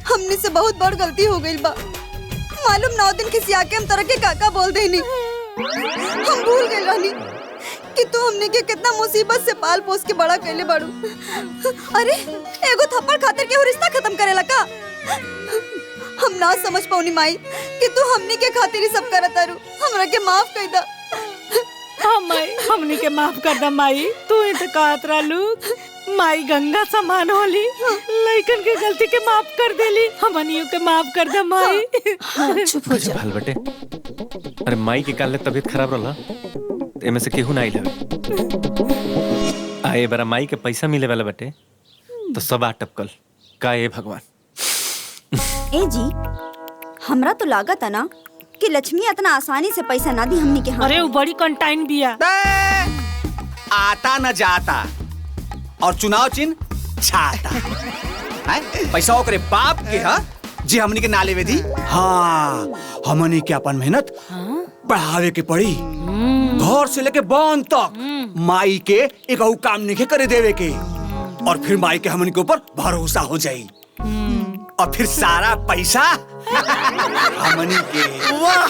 हमने से बहुत बड़ गलती हो गई बा। मालूम 9 दिन खिसिया के हम तरह के काका बोल देनी। हम भूल गए रानी कि तू हमने के कितना मुसीबत से पाल पोस के बड़ा कैले बाड़ू। अरे एगो थप्पड़ खातिर के रिश्ता खत्म करेला का? हम ना समझ पाऊनी माई कि तू हमने के खातिर ही सब करत तारू। हमरा के माफ कर दा। हाँ माई हमनी के माफ कर दा माई। तू ही तो कहत रहलू माई गंगा समान होली। लइकन के गलती के माफ कर देली। हमनियों के माफ कर दा माई। हाँ, चुप हो जा। भाल बेटे अरे माई के काल तबीयत खराब रहला एमे से केहू ना आइल हवे। आए बरा माई के पैसा मिले वाला बेटे तो सब टपकल का ए भगवान। ए जी हमरा तो लागत है ना कि लक्ष्मी इतना आसानी से पैसा ना दी हमनी के हाथ। अरे वो बड़ी कंटाइन बिया। आता न जाता और चुनाव चिन्ह छाता। पैसा ओकरे बाप के हा जी हमनी के नाले में दी। हाँ हमनी के अपन मेहनत बढ़ावे के पड़ी। घर घर से लेके बन तक माई के एक काम नहीं करे देवे के, और फिर माई के हमन के ऊपर भरोसा हो जाई, और फिर सारा पैसा हमनी के। वाह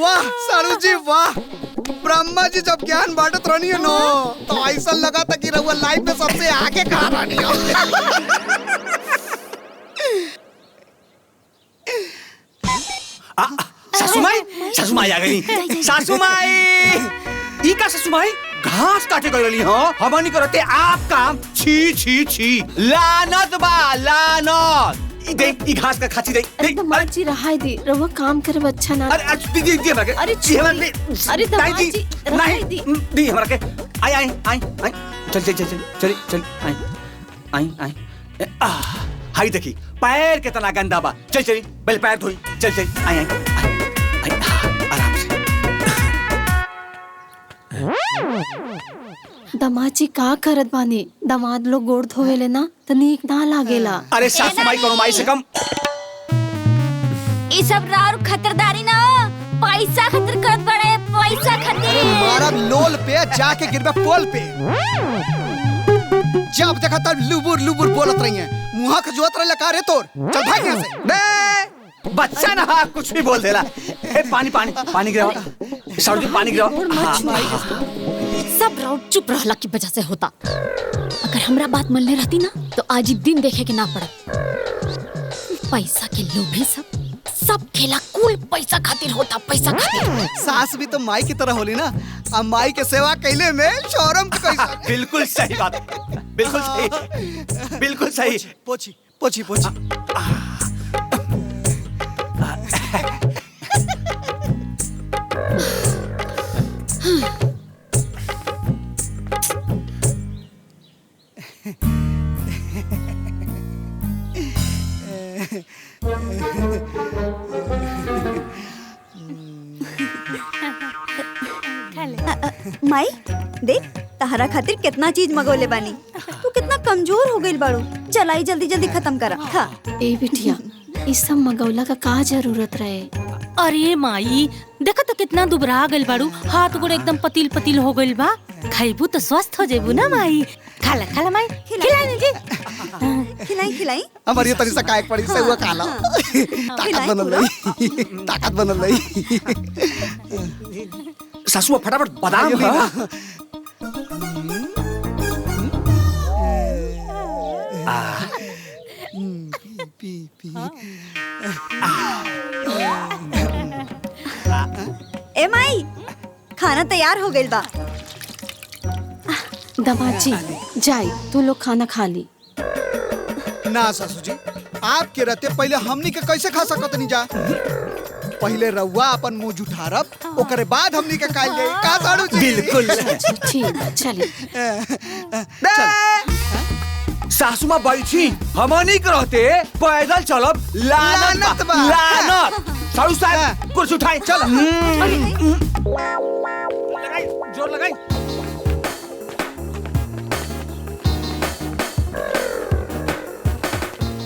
वाह सारू जी वाह, ब्रह्मा जी जब ज्ञान बांटत रहनी है नो तो ऐसा लगा था कि रउआ लाइफ में सबसे आगे खा रहनी सासू माई आ गई। सासू माई ई का सासू माई घास काटे गई रही हो, हमनी करते आप काम। छी छी छी, लानत बा लानत। दे ई घास का खाची दे। दमाद जी रहाई दी, रउआ काम करे अच्छा ना। अरे दी हमरा के। अरे अरे दमाद जी रहाई दी। दी हमरा के। आई आई आई आई, चल चल चल चल चल आई आई आई। हाय देखी पैर कितना गंदा बा। चल चल पहले पैर धोई। चल चल आई आई आई, आराम से। दमाद जी का करत बानी? दमाद लोग गोड़ धोवेले ना त नीक ना लागेला। अरे सासू माई करो माई से कम। ई सब रार खतरदारी ना, पैसा खतर करत बड़े, पैसा खातिर। हमारा लोल पे जाके गिरबे पोल पे। जब देखा तब लुबुर लुबुर बोलत रही है, मुंह खजुआत रहे लगा रे तोर। चल भाग यहाँ से। बे बच्चा ना कुछ भी बोल देला। ए पानी पानी पानी गिराओ। सारू जी पानी गिराओ। सब राउट चुप रहला की वजह से होता। अगर हमरा बात मनले रहती ना तो आज ही दिन देखे के ना पड़त। पैसा के लोभी सब खेला कुल पैसा खातिर होता, पैसा खातिर। सास भी तो माई की तरह होली ना, अब माई के सेवा कैले में शौरम के कैसा। बिल्कुल सही बात, बिल्कुल सही, बिल्कुल सही। पोछी पोछी पोछी। माई देख तहरा खातिर कितना चीज मंगोले बानी। तू कितना कमजोर हो गई बाड़ू। चलाई जल्दी जल्दी खत्म करा। खा। ए बिटिया ई सब मंगौला का जरूरत रहे? अरे माई देखा तो कितना दुबरा गइल बाड़ू, हाथ गोड़ एकदम पतील पतील हो गइल बा। खाइबू तो स्वस्थ हो जेबू ना माई। खाला खाला माई, खिलाई जी। खिलाई खिलाई। हमारी तरी सा कायक पड़ी से हुआ खाला। ताकत बनल रही, ताकत बनल रही। सासू फटाफट बादाम खा। पी पी। ए माई खाना तैयार हो गइल बा। दमाद जी जाई तू लोग खाना खा ली। ना सासू जी, आपके रहते पहले हमनी के कैसे खा सकत नहीं जा। पहले रउआ अपन मुंह जुठारब, ओकरे बाद हमनी के खाई जाई। का साड़ू जी? बिल्कुल ठीक चलिए। सासू माँ बैठी, हमनी के रहते पैदल चलब। लानत बा लानत। साड़ू साहब कुर्सी उठाई। चल लगाई, जोर लगाई।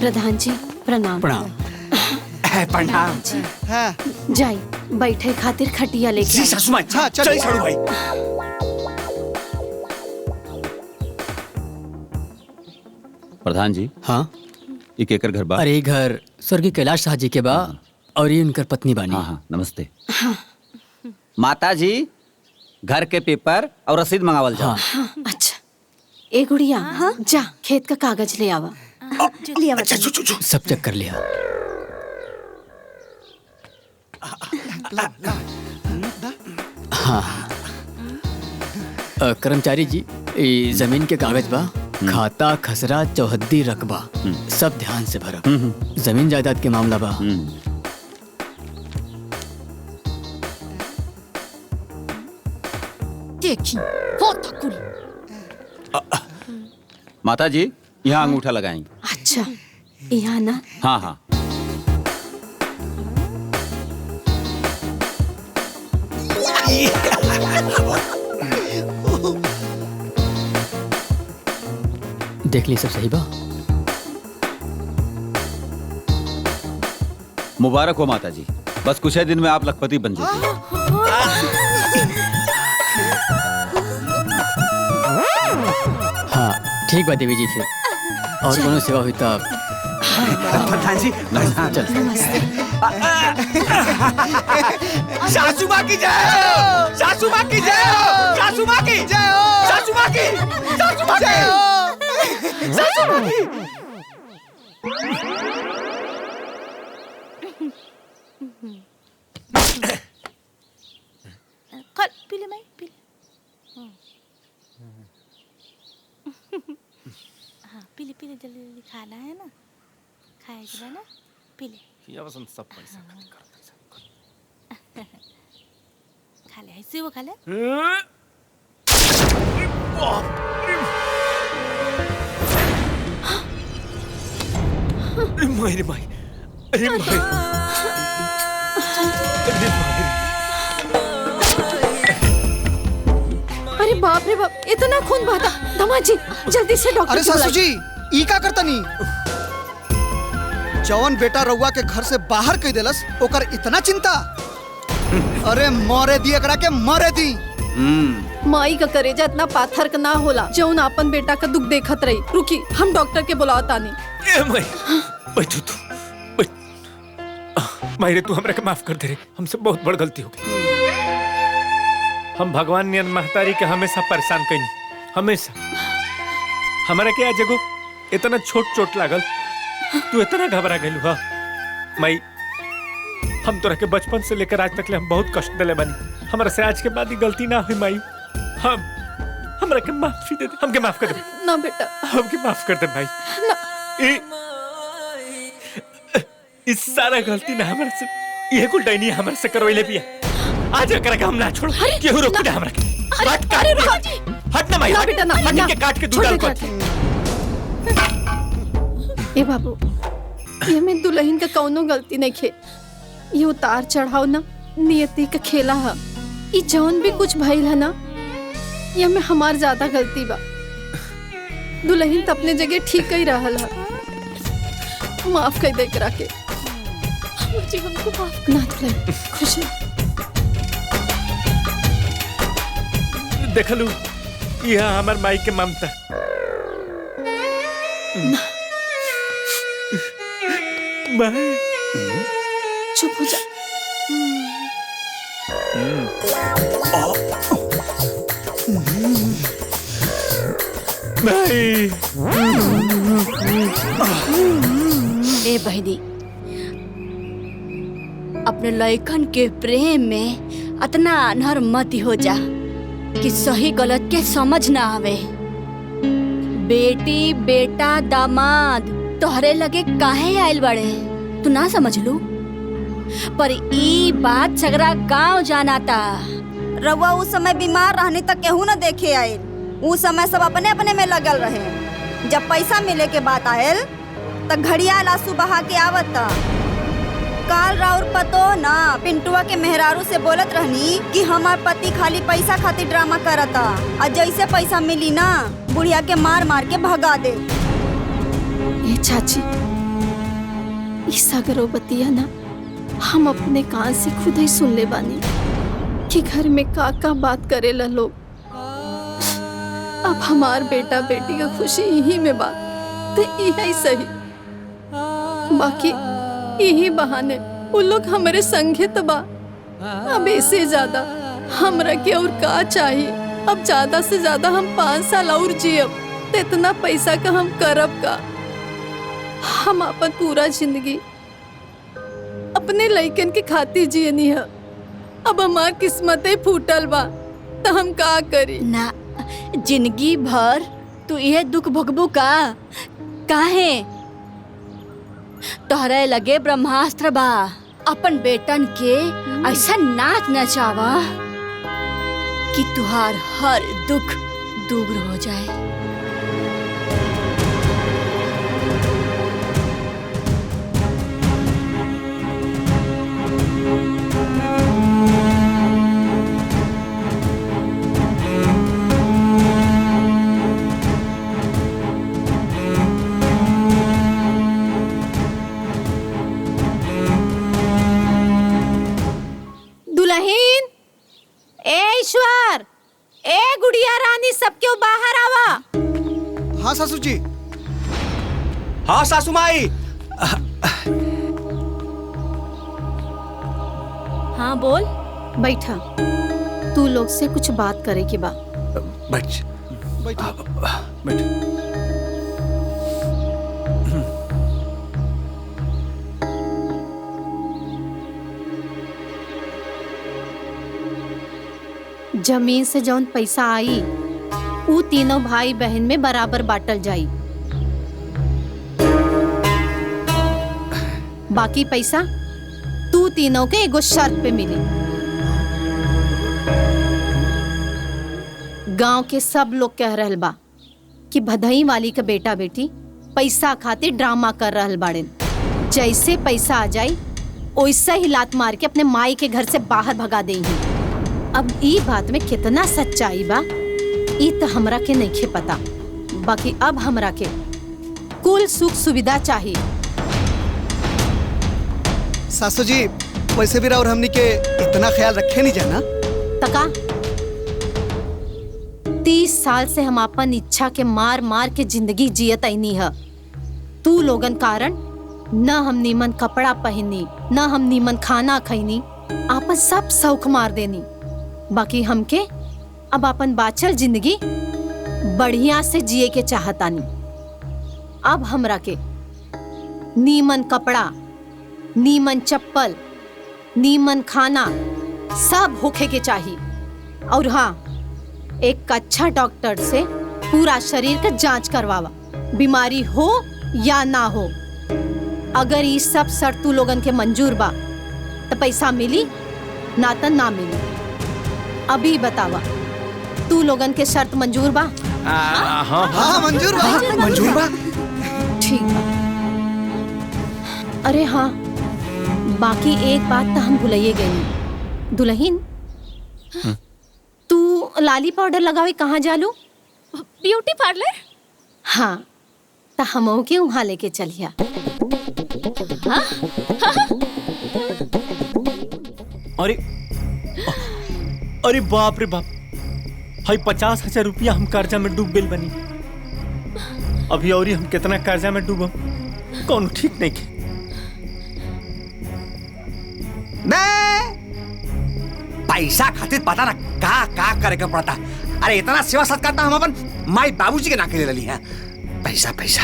प्रधान जी प्रणाम। प्रणाम। प्रणाम। हाँ जाई बैठे खातिर खटिया लेके। जी सासू माँ। हाँ चल साड़ू भाई। प्रधान जी। हाँ ये केकर घर बा? अरे घर स्वर्गीय कैलाश शाह जी के बा, और ये उनकर पत्नी बानी। हाँ नमस्ते। माता जी घर के पेपर और रसीद मंगावल जाओ। हाँ, अच्छा ए गुड़िया जा खेत का कागज ले आवा। लिया सब चेक कर लिया। हाँ कर्मचारी जी ये जमीन के कागज बा, खाता खसरा चौहद्दी रकबा सब ध्यान से भरब। जमीन जायदाद के मामला बा। देखी होता कुल। माता जी यहाँ अंगूठा लगाएंगे। अच्छा यहाँ ना। हाँ हाँ। देख ली सब सही बा। मुबारक हो माता जी, बस कुछ ही दिन में आप लखपति बन जाएंगे। हाँ ठीक बा देवी जी फिर और कोनो सेवा हुई तो प्रधान जी चल सासू माँ की जय हो, सासू माँ की जय हो, सासू माँ की जय हो, सासू माँ की, सासू माँ की, सासू माँ की। खा पी ले, मैं पी ले। हाँ पी ले जल्दी जल्दी, खाना है ना, खाएगा ना, पी ले। ये बस सब पैसा खाली कर खा ले, ऐसे वो खा ले। माई रे माई, अरे माई, अरे माई। अरे बाप रे बाप, इतना खून बहता। दामाद जी जल्दी से डॉक्टर अरे सासू जी ई का करता नहीं? जवन बेटा रउआ के घर से बाहर कह देलस ओकर इतना चिंता? अरे मरे दी एकरा के, मरे दी। माई का करेजा इतना पाथर का ना होला जौन अपन बेटा का दुख देखत रही। रुकी हम डॉक्टर के बुलावतानी। ए माई, बैठो तू, बैठ। माई रे तू हमरा के माफ कर दे रे, हमसे बहुत बड़ गलती हो गई। हम भगवान नियन महतारी के हमेशा परेशान कईनी, हमेशा। हमारा के आज एगो इतना छोट चोट लागल, तू इतना घबरा गइल हुआ। माई हम तोरा के बचपन से लेकर आज तक ले हम बहुत कष्ट दिले बानी। हमरा से आज के बाद ही गलती ना हुई माई। हम हमरा के माफी दे दे, हमके माफ कर दे ना बेटा, हमके माफ कर दे भाई। इस सारा गलती ना हमरा से, ये कुल डैनी हमरा से करवैले बिया। आज एकरा के हम ना छोड़, केहू रोक दे हमरा के। काट काट, हट ना माई, हट के काट के दूध डाल कर। ए बाबू, ये में दुल्हन का कौनो गलती नहीं खे। ये उतार चढ़ाव ना नियति का खेला है। ये जौन भी कुछ भइल है ना, ये में हमार ज्यादा गलती बा। दुल्हन तो अपने जगह ठीक ही रहल है। माफ कर दे करा के। जीवन को माफ ना दुल्हन, खुश रह। देखलू यह हमार माई के ममता। माई चुप हो जा। ए बहनी, अपने लइकन के प्रेम में इतना अनहर मत हो जा कि सही गलत के समझ ना आवे। बेटी बेटा दामाद तोहरे लगे काहे आइल बड़े, तू ना समझ लू? पर ई बात सगरा गांव जानाता। रउआ उस समय बीमार रहने तक केहू न देखे आयल। उस समय सब अपने अपने में लगल रहे। जब पैसा मिले के बात आयल तब घड़ियाल आंसू बहा के आवत। काल राउर पतो ना पिंटुआ के मेहरारू से बोलत रहनी कि हमार पति खाली पैसा खातिर ड्रामा करता, और जैसे पैसा मिली ना बुढ़िया के मार मार के भगा दे। ए चाची, इस सगरो बतिया ना हम अपने कान से खुद ही सुन ले बानी कि घर में का बात करेला लोग। अब हमार बेटा बेटी का खुशी यही में बात तो यही सही। बाकी यही बहाने वो लोग हमारे संगे तो बा। अब इससे ज्यादा हमरा के और का चाहिए? अब ज्यादा से ज्यादा हम 5 साल और जियब तो इतना पैसा का हम करब का? हम अपन पूरा जिंदगी अपने लइकन के खातिर जियनी है। अब हमार किस्मतें फूटल बा तो हम का करी? ना जिंदगी भर तू यह दुख भोगबू का? काहे? तोहरे लगे ब्रह्मास्त्र बा। अपन बेटन के ऐसा नाच नचावा कि तुहार हर दुख दूर हो जाए। ए ईश्वर, ए गुड़िया रानी, सब क्यों बाहर आवा। हाँ सासू जी। हाँ सासू माई। हाँ बोल। बैठा, तू लोग से कुछ बात करे की बा। बैठ बैठ। जमीन से जौन पैसा आई ऊ तीनों भाई बहन में बराबर बांटल जाई। बाकी पैसा तू तीनों के एगो शर्त पे मिली। गांव के सब लोग कह रहल बा कि भदई वाली का बेटा बेटी पैसा खातिर ड्रामा कर रहल बाड़ेन। जैसे पैसा आ जाई वैसे ही लात मार के अपने माई के घर से बाहर भगा देंगी। अब ई बात में कितना सच्चाई बा ई तो हमरा के नहीं पता। बाकी अब हमरा के कुल सुख सुविधा चाहिए। सासू जी वैसे भी और हमनी के इतना ख्याल रखे नहीं जाना। तका 30 साल से हम अपन इच्छा के मार मार के जिंदगी जियत आईनी है। तू लोगन कारण न हम नीमन कपड़ा पहनी, न हम नीमन खाना खैनी, आपन सब शौक मार देनी। बाकी हमके अब अपन बाचल जिंदगी बढ़िया से जिए के चाहतानी। अब हमरा के नीमन कपड़ा, नीमन चप्पल, नीमन खाना सब होखे के चाहिए। और हाँ, एक अच्छा डॉक्टर से पूरा शरीर का जांच करवावा, बीमारी हो या ना हो। अगर ये सब शर्त तू लोगन के मंजूर बा तो पैसा मिली, ना तो ना मिली। अभी बतावा, तू लोगन के शर्त मंजूर बा? हाँ मंजूर बा, मंजूर बा। ठीक बा। अरे हाँ, बाकी एक बात तो हम भुलाइए गई। दुल्हन, तू लाली पाउडर लगावे कहाँ जालू? Beauty parlour. हाँ, तो हमों के वहाँ लेके चलिया। हाँ? अरे अरे बाप रे बाप, हाई 50,000 रुपया हम कर्जा में डूब गइल बनी। अभी और हम कितना कर्जा में डूबम कौन ठीक नहीं के। पैसा खातिर पता ना का करे के पड़ता। अरे इतना सेवा सत्कार हम अपन माई बाबूजी के नाके ले रही है। पैसा पैसा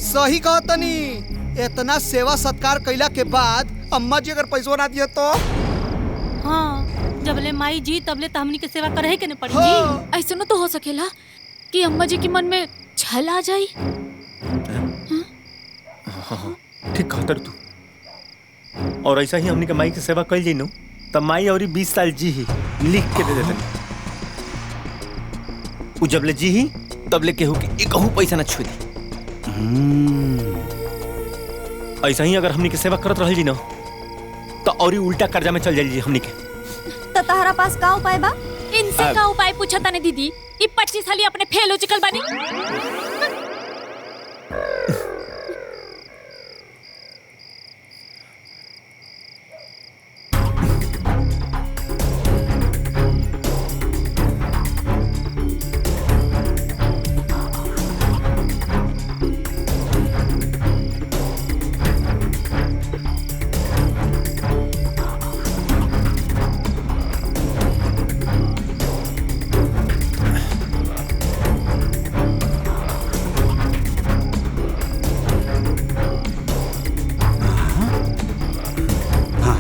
सही कहा तनी। इतना सेवा सत्कार कैला के बाद अम्मा जी अगर पैसा ना दिए तो हाँ, जबले माई जी तबले तो हमनी के सेवा करे के न पड़ी। हाँ। ऐसा न तो हो सकेला कि अम्मा जी के मन में छल आ जाई। ठीक कहतर तू। और ऐसा ही हमनी के माई की सेवा कइल जइनो तब माई और 20 साल जी ही लिख के दे देते। उ जबले जी ही तबले केहू के एकहू पैसा न छुई दी। ऐसा ही अगर हमनी के सेवा करत रहल जी न तो और उल्टा कर्जा में चल जाइए हमनी के। तो तहरा पास का उपाय बा? इनसे का उपाय पूछा ताने दीदी। ई 25 साली अपने फेल हो चुकल बानी।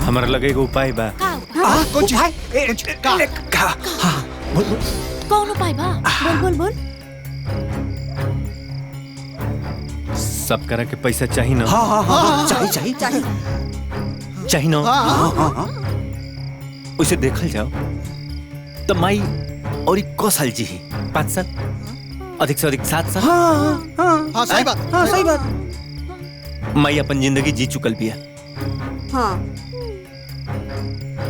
हमारा लगे एगो उपाय बा। कौन चीज? कौन उपाय बा? बोल बोल बोल। सब करा के पैसा चाहिए ना। हाँ चाहिए चाहिए ना। उसे देखल जाओ तो माई और 1 साल जी ही 5 साल, अधिक से अधिक 7 साल। हाँ सही बात। हाँ सही बात। माई अपन जिंदगी जी चुकल बिया। हाँ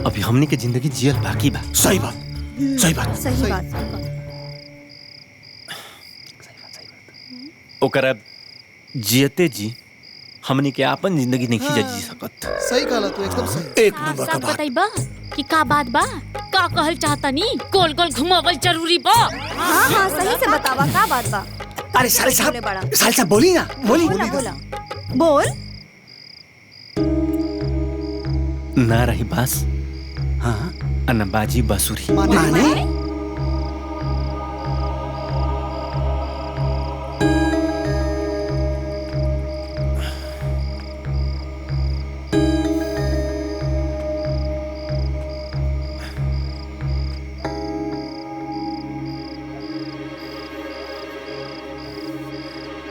अभी हमनी के जिंदगी जियल बाकी बा। सही बात सही बात सही बात। ओकरा जियते जी हमनी के अपन जिंदगी नहीं जी सकत। सही कहला तू, एकदम सही। एक नंबर का सब बात। बताई बा कि का बात बा, का का कहल चाहता नी? गोल गोल घुमावल जरूरी बा। हाँ हाँ सही से बतावा का बात बा। अरे साले साहब बोली ना बोली बोला बोल। ना रही बास, हाँ अनबाजी बांसुरी। माने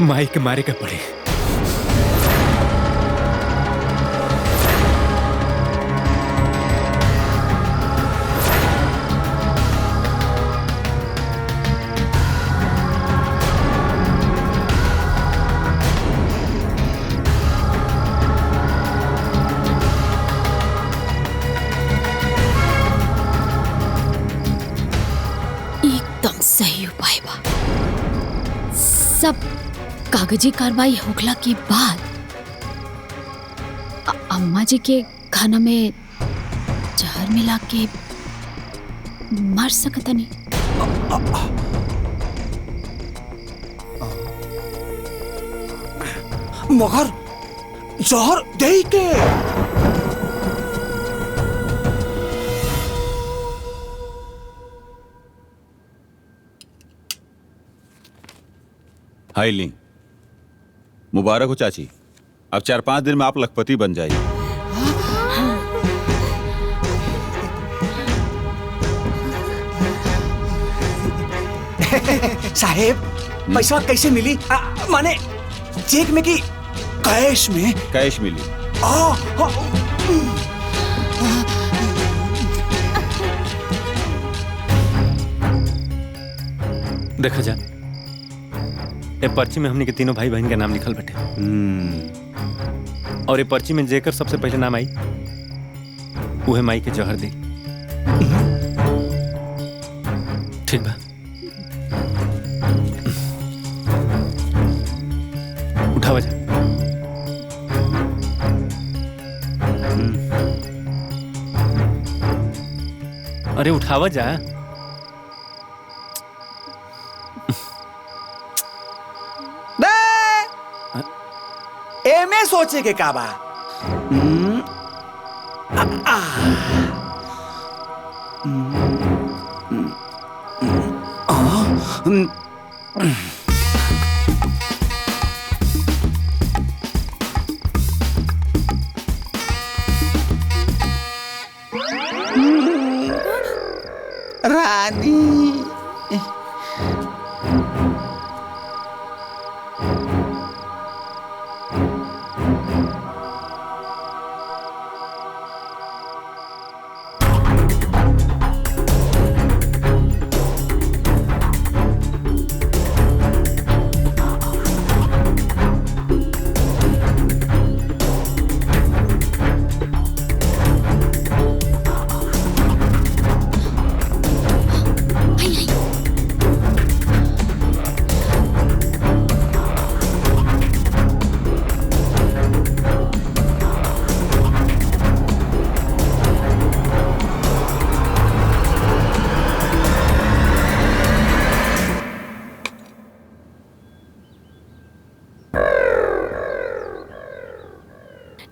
माई के मारे के पड़े। एकदम सही उपाय बा। सब कागजी कार्रवाई होखला के बाद अम्मा जी के खाना में जहर मिला के मार सकतनी। मगर जहर दे के हाय ली, मुबारक हो चाची। अब 4-5 दिन में आप लखपति बन जाइए। साहेब पैसा कैसे मिली? माने चेक में कि कैश में? कैश मिली। देखा जा, ये पर्ची में हमने के तीनों भाई बहन के नाम लिखल बटे। और ये पर्ची में जेकर सबसे पहले नाम आई उहे माई के जहर दी। ठीक बा, उठावा जा। अरे उठावा जा। एमे सोचे के का बा? रानी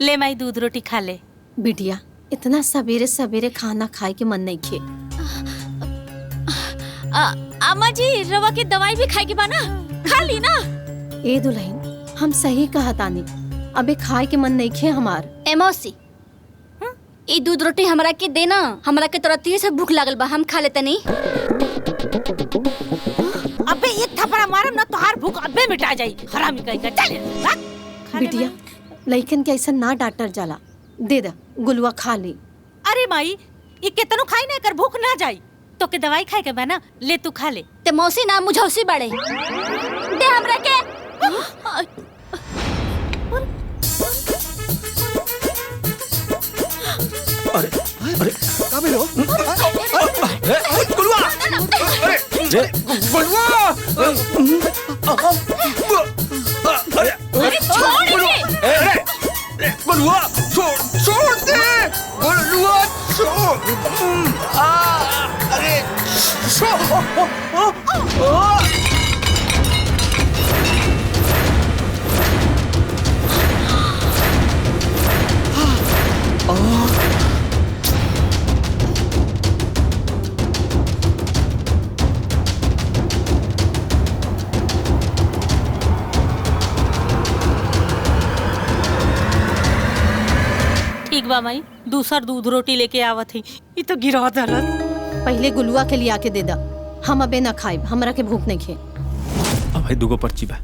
ले माई दूध रोटी खा ले। बिटिया इतना सवेरे सवेरे खाना खाए के मन नहीं खे। अम्मा जी रवा की दवाई भी खाए के बा ना, खा ली ना। ए दुल्हन हम सही कहा तानी, अबे खाए के मन नहीं खे हमार। ए मौसी, ई दूध रोटी हमरा के देना, हमरा के तुरंत से भूख लागल बा, हम खा लेते नहीं। अबे एक थप्पड़ मारम ना तोहार भूख अबे मिटा जाई। हरामी कहीं का चल बिटिया लइकन के ऐसा ना डांटर जाला, दे दे गुलवा खा ली। अरे माई ये केतनो खाई ना कर भूख ना जाई। तो के दवाई खाए के बा ना, ले तू खा ले। ते मौसी ना मुझौसी बड़े दे हमरा के। अरे अरे का भेलो? गुलवा अरे गुलवा अरे छोड़ दे। गुलवा छोड़ दे, गुलवा छोड़। ठीक बा माई, दूसर दूध रोटी लेके आवत ही। ये तो गिरा दरद। पहले गुलुआ के लिए आके दे दा, हम अबे ना खाइब, हमरा के भूख नहीं खे। अब भाई दुगो पर्ची बा,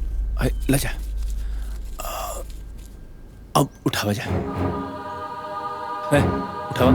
ले जा। अब उठावा जा, उठावा।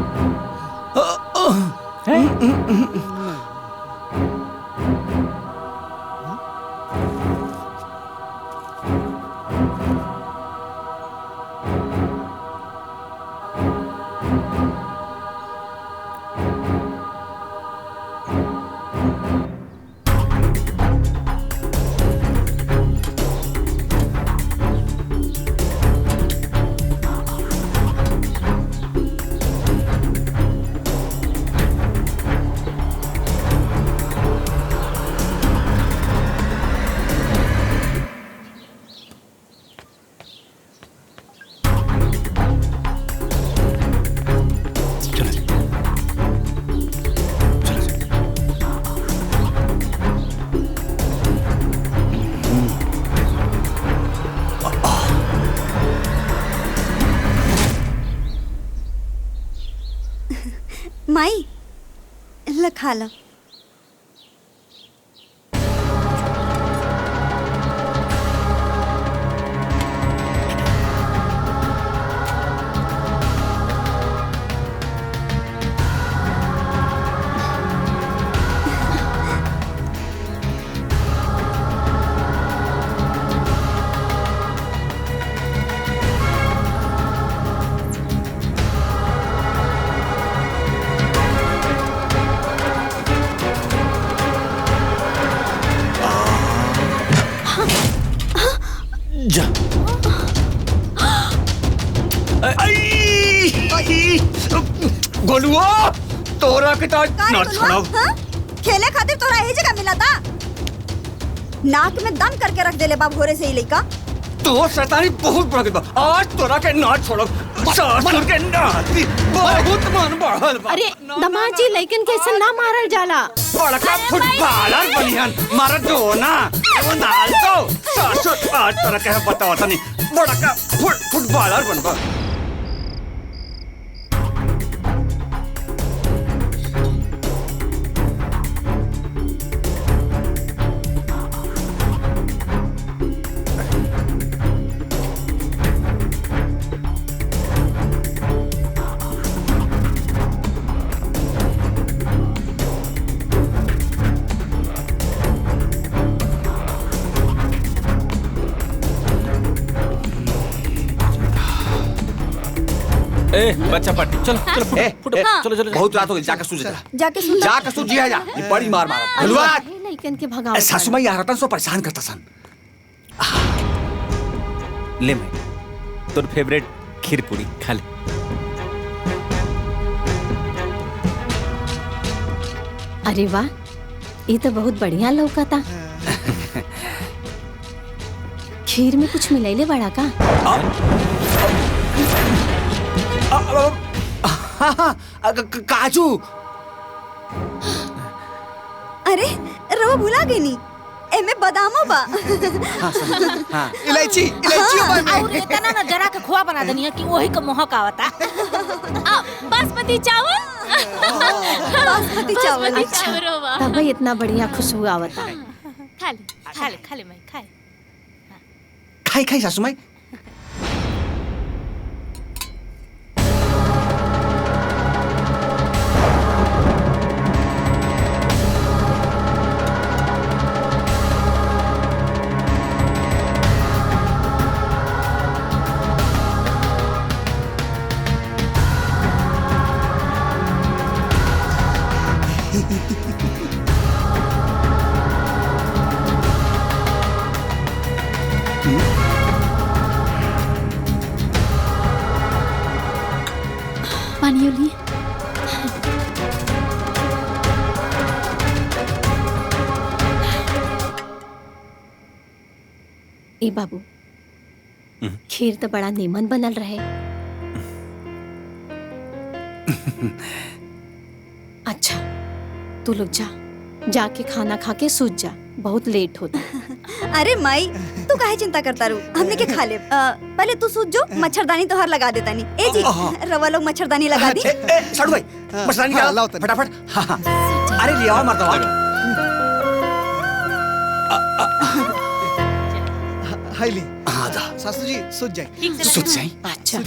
माई ल खा लो। जा। गोलुआ तोरा के तो ना छोड़ब। खेले खातिर तोरा यही जगह मिला था। नाक में दम करके रख देले बाप घोरे से ही लइका। तो शैतानी बहुत बढ़ गई बा। आज तोरा के ना छोड़ब। ससुर के नाती बहुत मन बढ़ल बा। अरे दामाद जी लइकन कैसे ना मारल जाला। बड़का फुटबॉलर बनिहन मार दो ना। वो नाल तो ससुर आज तोरा के बताओ तनी बड़का फुटबॉलर बनबा। ए बच्चा पार्टी चलो चलो फुट चलो चलो बहुत रात हो गई जाके सो जा। जाके सो जाके सो जिया जा। ये बड़ी मार मारो गोलुआ। लइकन के भगाओ। सासू माई आ रतन सो परेशान करता सन। ले मैं तोर फेवरेट खीर पूरी खा ले। अरे वाह, ये तो बहुत बढ़िया लौका था। खीर में कुछ मिलाइले बड़ा का? काजू। अरे रवा भुला गई नी, एमे बादामो बा। इलायची और इतना ना जरा के खोआ बना देनी है कि वही का महक आवता। बासमती चावल। बासमती चावल। अच्छा, तब इतना बढ़िया खुशबू आवता। खा ले खा ले मैं खाए। खाई खाई सासू माई। पानी लिए। ए बाबू, खीर तो बड़ा नीमन बनल रहे। अच्छा, तू लोग जाके खाना खा के सूत जा, बहुत लेट होता। अरे माई, तू काहे चिंता करता रू, हमने के खा ले। पहले तू सूत जो, मच्छरदानी तोहर लगा देता नहीं। ए जी, रवा लोग मच्छरदानी लगा दी। साड़ू भाई, मच्छरदानी निकालो फटाफट। हाँ। अरे ले आओ मर्दवा। हाय ली। सासू जी सूत जाए। सूत जाए। अच्छा।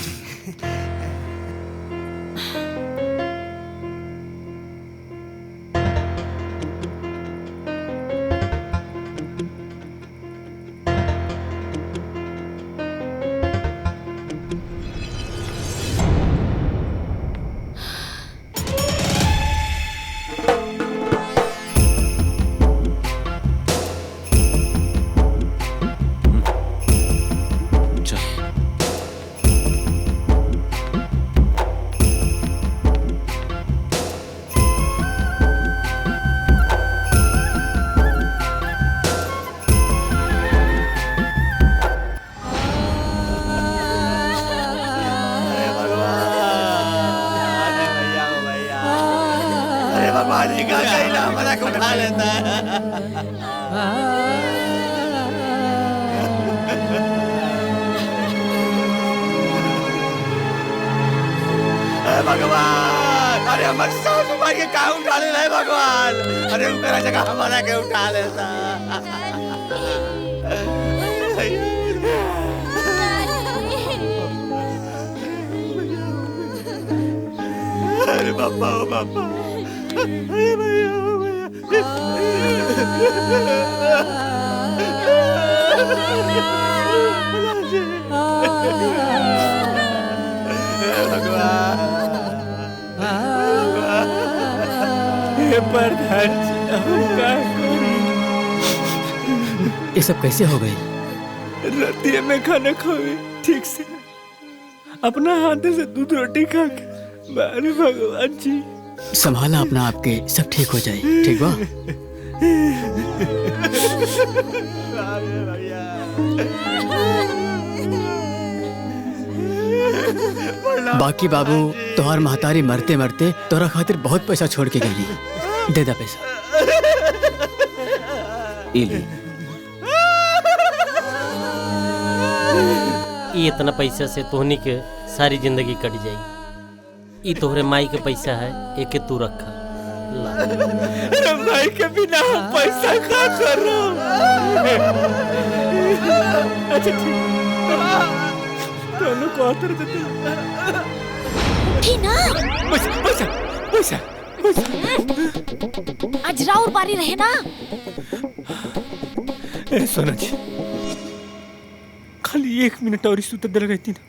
भगवान, अरे हमारे सासू भाई के काहे उठा ले रहे भगवान? अरे उनका जगह हमारा के उठा लेता। अरे बाबा ओ बाबा, अरे भैया ओ ये सब कैसे हो गई? रतिया में खाना खावे ठीक से, अपना हाथ से दूध रोटी खा के। अरे भगवान जी, संभाला अपना आपके, सब ठीक हो जाए। ठीक बा? बाकी बाबू, तोहर महतारी मरते मरते तोरा खातिर बहुत पैसा छोड़ के गई। दे दा पैसा। ये इतना पैसा से तोहनी के सारी जिंदगी कट जाई। ये तोहरे माई के पैसा है, एक तू रखा। माई के बिना हम पैसा खा कर अच्छा ठीक, दोनों को उतर देते। ना पैसा पैसा पैसा आज राउर बारी रहे ना। ए सोना जी, खाली 1 मिनट और सुत दल रहती ना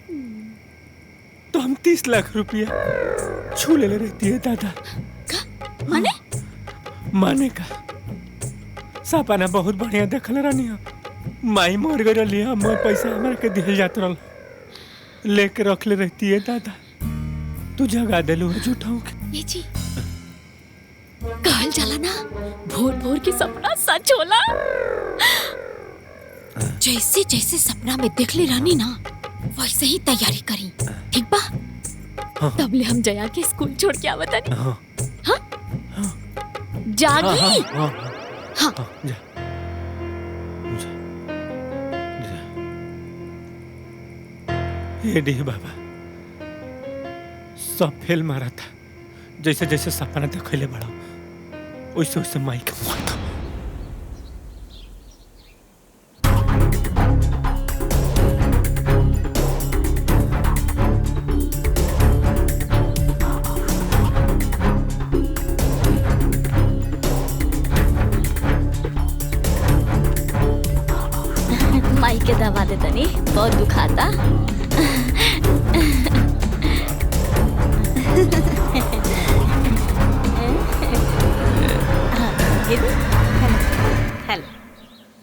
तो हम 30 लाख रुपया छू ले रहती है दादा। माने? माने का सपना बहुत बढ़िया देखल रहनी। माई मर गई रही, हम पैसा हमारे के दिल जात रहा लेके रख ले रहती है दादा। तू जगा दिलू है झूठाऊ के। ये जी कहल जाला ना, भोर भोर के सपना सच होला। जैसे जैसे सपना में देख ले रानी ना, वैसे ही तैयारी करी। ठीक बा? हाँ। तबले हम जया के स्कूल छोड़ के आवता नहीं। हाँ? जागी? हाँ। ये डी बाबा, सब फेल मारा था। जैसे जैसे सपना देखले बड़ा वैसे वैसे माई के मुआ था। माई के दबा दे तनी, बहुत दुखाता।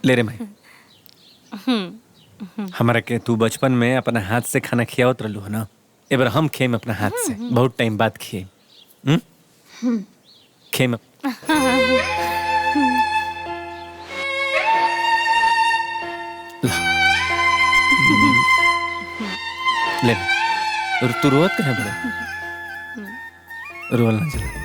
ले रे माई, हमारा के तू बचपन में अपना हाथ से खाना खियावत रहलू है ना, ए बार हम खेम अपना हाथ से। बहुत टाइम बाद खेम। खेम ला। ले और तू रोवत कहे बड़ा रोवल ना चला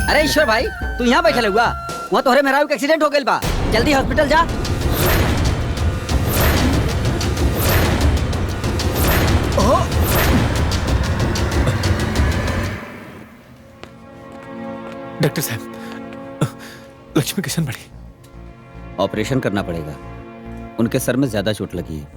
अरे ईश्वर भाई तू यहाँ बैठल हुआ वहाँ तोहरे मेहरारू के एक्सीडेंट हो गइल बा जल्दी हॉस्पिटल जा। डॉक्टर साहब लक्ष्मी किशन बड़ी ऑपरेशन करना पड़ेगा। उनके सर में ज्यादा चोट लगी है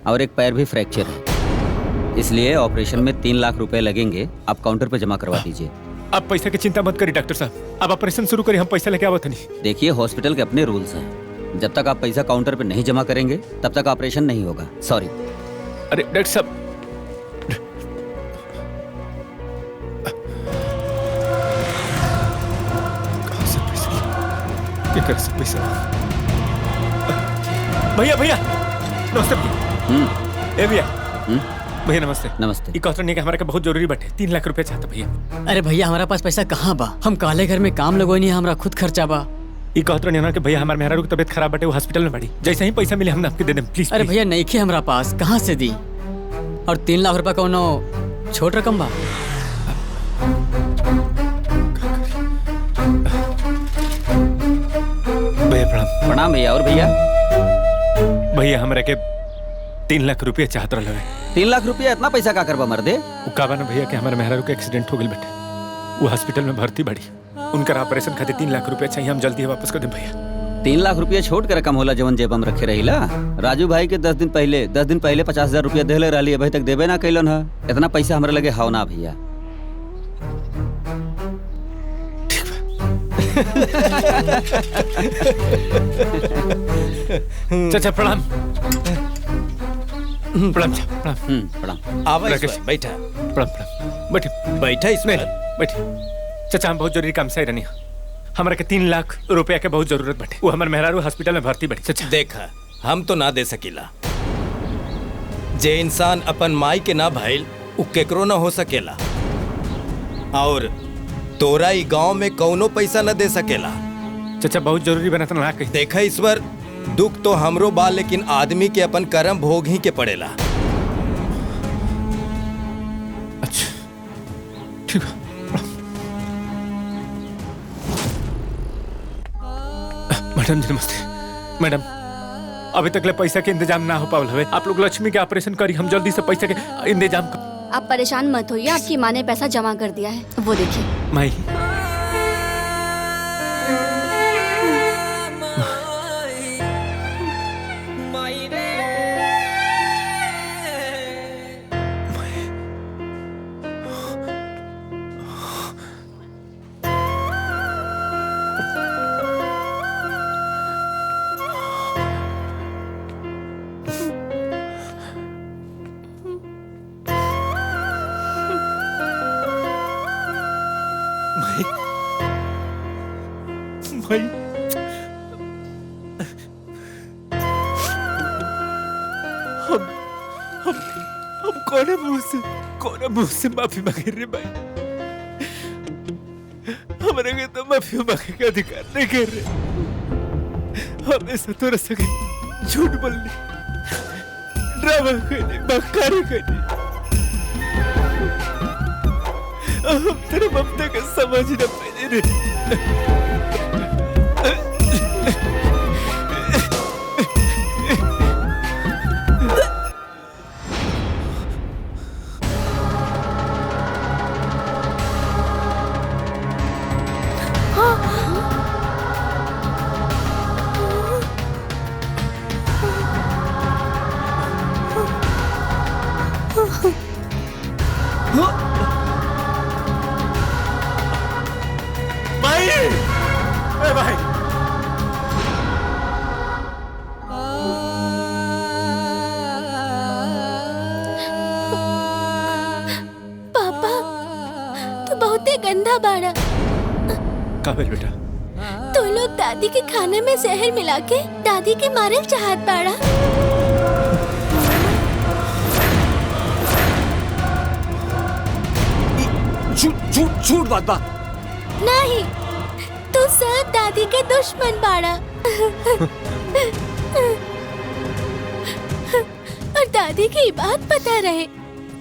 और एक पैर भी फ्रैक्चर है, इसलिए ऑपरेशन में 3 लाख रुपए लगेंगे। आप काउंटर पे जमा करवा दीजिए। आप पैसा की चिंता मत करिए डॉक्टर साहब, आप ऑपरेशन शुरू करिए, हम पैसा लेके आवत नहीं। देखिए हॉस्पिटल के अपने रूल्स हैं, जब तक आप पैसा काउंटर पे नहीं जमा करेंगे तब तक ऑपरेशन नहीं होगा। सॉरी। अरे डॉक्टर साहब क्या कर सकते पैसा? भैया भैया नमस्ते भैया। ए भैया भैया नमस्ते। नमस्ते। ये कहते नहीं कि हमारे का बहुत जरूरी बटे 3 लाख रुपए चाहता भैया। अरे भैया हमारा पास पैसा कहाँ बा, हम काले घर में काम लगवानी है, हमारा खुद खर्चा बा। ये कहते नहीं ना कि भैया हमारे मेहरारू की तबीयत खराब बटे, वो हॉस्पिटल में बड़ी, जैसे ही पैसा मिले हम आपके दे दें प्लीज। अरे भैया नहीं खे हमारा पास, कहाँ से दी? और 3 लाख रुपए कौनो छोट रकम बा? भैया प्रणाम। प्रणाम भैया। और भैया? भैया हमारे के 3 लाख रुपया चाहत रहा है। 3 लाख रुपया इतना पैसा का करबा मर्दे? वो काबा ना भैया कि हमारे मेहरारू के एक्सीडेंट हो गई बेटे, वो हॉस्पिटल में भर्ती बड़ी, उनका ऑपरेशन खातिर 3 लाख रुपया चाहिए, हम जल्दी वापस कर दें भैया। 3 लाख रुपया छोट के रकम होला जवन जेब हम रखे रहीला। राजू भाई के 10 दिन पहले 50,000 रुपया देले रहली, अभी तक देबे ना कैलन है। इतना पैसा हमारे लगे हाव ना भैया। चाचा प्रणाम। प्रणाम प्रणाम। आवा राकेश। ईश्वर, बैठा। प्रणाम प्रणाम। बैठे बैठा ईश्वर। बैठे। चाचा हम बहुत जरूरी काम से रहनी, हमारे के 3 लाख रुपया के बहुत जरूरत बटे, वो हमारे मेहरारू हॉस्पिटल में भर्ती बड़ी। चाचा देखा हम तो ना दे सकीला, जे इंसान अपन माई के ना भइल उ केकरो ना हो सकेला, और तोरा ई गांव में कौनो पैसा न दे सकेला। चाचा बहुत जरूरी बना था ना कहीं। देखा ईश्वर, दुख तो हमरो बा, लेकिन आदमी के अपन कर्म भोग ही के पड़ेला। अच्छा ठीक है। मैडम जी नमस्ते। मैडम अभी तक ले पैसा के इंतजाम ना हो पावल हवे, आप लोग लक्ष्मी के ऑपरेशन करी, हम जल्दी से पैसा के इंतजाम कर। आप परेशान मत होइए, आपकी माँ ने पैसा जमा कर दिया है, वो देखिए। माई भाई हम कौन मुंह से माफी मांगे रे भाई? हमारे के तो माफी मांगे का अधिकार नहीं कर रहे, हमेशा तो सके झूठ बोलने, ड्रामा करने, बकरी करने, हम तेरे ममता का समझ न पाए रे। बहुते गंदा बाड़ा। का भेल बेटा? तू लोग दादी के खाने में जहर मिला के दादी के मारल चाहत बाड़ा। झूठ बात बा। नहीं, तू सब दादी के दुश्मन बाड़ा। और दादी की बात पता रहे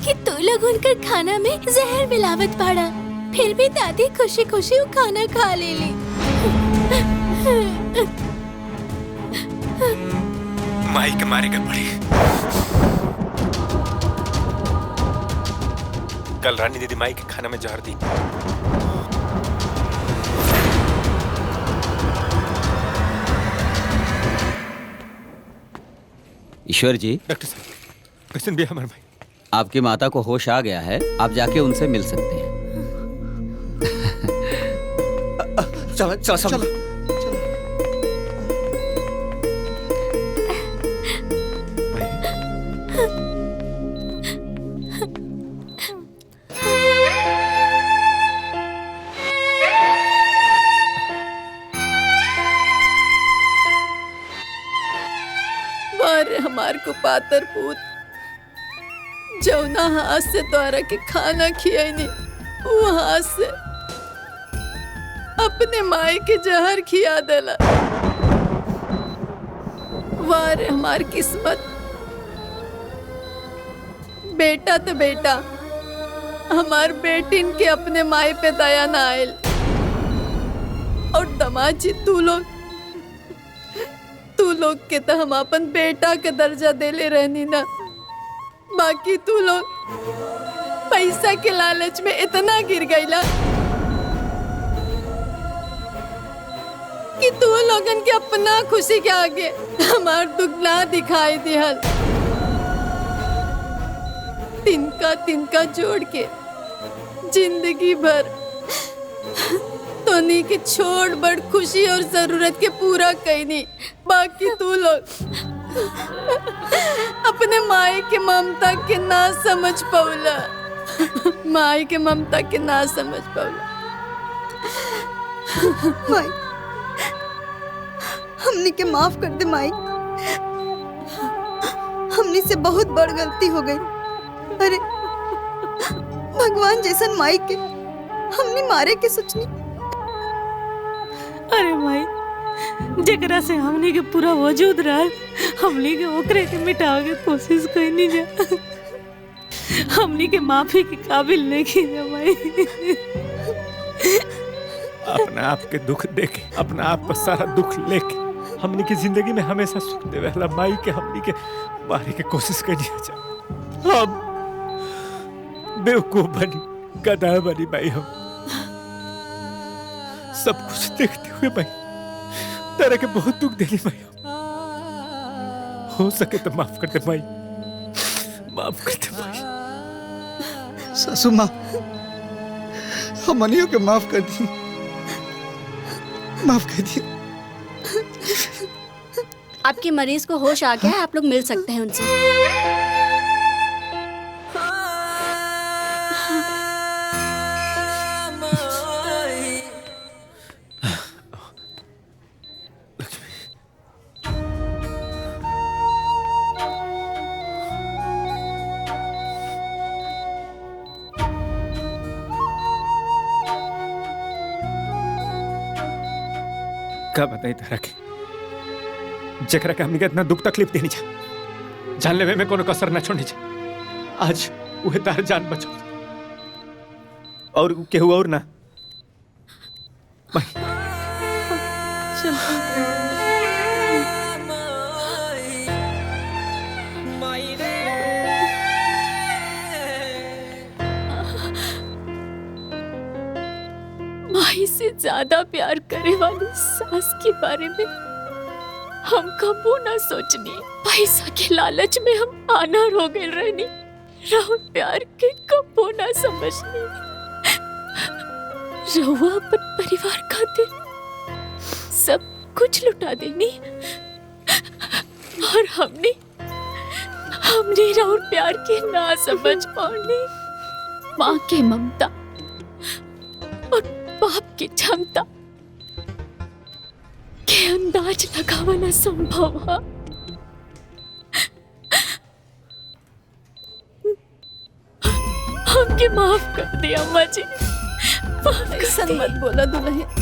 कि तू लोग उनकर खाना में जहर मिलावत बाड़ा, फिर भी दादी खुशी खुशी वो खाना खा लेली। माई के मारे के पड़ी। कल रानी दीदी माई के खाना में जहर दी। ईश्वर जी, डॉक्टर साहब कैसे भी हमारे भाई? आपकी माता को होश आ गया है, आप जाके उनसे मिल सकते हैं। चलो चलो चलो। हमार को पातर पूत जौना हाथ से द्वारा के खाना खियाई, वो हाथ से अपने माई के जहर खिया देला। वार हमार किस्मत। बेटा तो बेटा, हमार बेटिन के अपने माई पे दया ना आयल। और दमाजी तू लोग के तो हम अपन बेटा के दर्जा देले रहनी ना। बाकी तू लोग पैसा के लालच में इतना गिर गईला कि तू लोगन के अपना खुशी के आगे हमार दुख ना दिखाई दिहल। तिनका जोड़ के जिंदगी भर तोनी के छोड़ बड़ खुशी और जरूरत के पूरा कईनी। बाकी तू लोग अपने माई के ममता के ना समझ पौला। माई के ममता के ना समझ पौला। माई, हमनी के माफ कर दे माई। हमनी से बहुत बड़ गलती हो गई। अरे भगवान जैसन माई के हमनी मारे के सोचनी। अरे माई, जेकरा से हमनी के पूरा वजूद रहल, हमनी के ओकरे के मिटावे के कोशिश करनी जा। हमनी के माफी के काबिल नहीं जा माई। अपना आप के दुख देके, अपना आप पर सारा दुख लेके हमनी की जिंदगी में हमेशा सुख देवे वाला माई के हमनी के मारे के कोशिश करनी जा। हम बेवकूफ बनी, गधा बनी माई। हम सब कुछ देखते हुए भाई तेरे के बहुत दुख देली भाई। हो सके तो माफ कर दे भाई, माफ कर दे भाई। सासू माँ, हमनियों के माफ कर दी, माफ कर दी। आपके मरीज को होश आ गया है, आप लोग मिल सकते हैं उनसे। का बताई तरह के जकरा के हमनी के इतना दुख तकलीफ देनी जा, जान लेवे में कोनो कसर ना छोड़नी जा। आज उहे तार जान बचो और केहू और ना। माई से ज्यादा प्यार करे वाली सास के बारे में हम कबू ना सोचनी। पैसा के लालच में हम अनार हो गए रहनी। राहुल प्यार के कबू ना समझनी। रहुआ अपन परिवार खातिर सब कुछ लुटा देनी और हमने राहुल प्यार के ना समझ पानी। माँ के ममता और बाप की क्षमता के अंदाज लगावना संभव है। हमके माफ कर दे अम्मा जी, ऐसा मत बोला दुल्हन।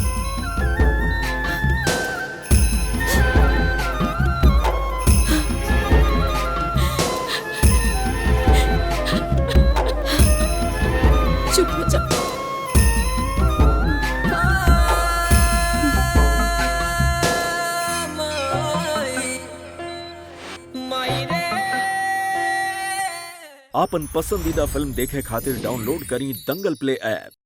चुप हो जा। आपन पसंदीदा फिल्म देखे खातिर डाउनलोड करी दंगल प्ले ऐप।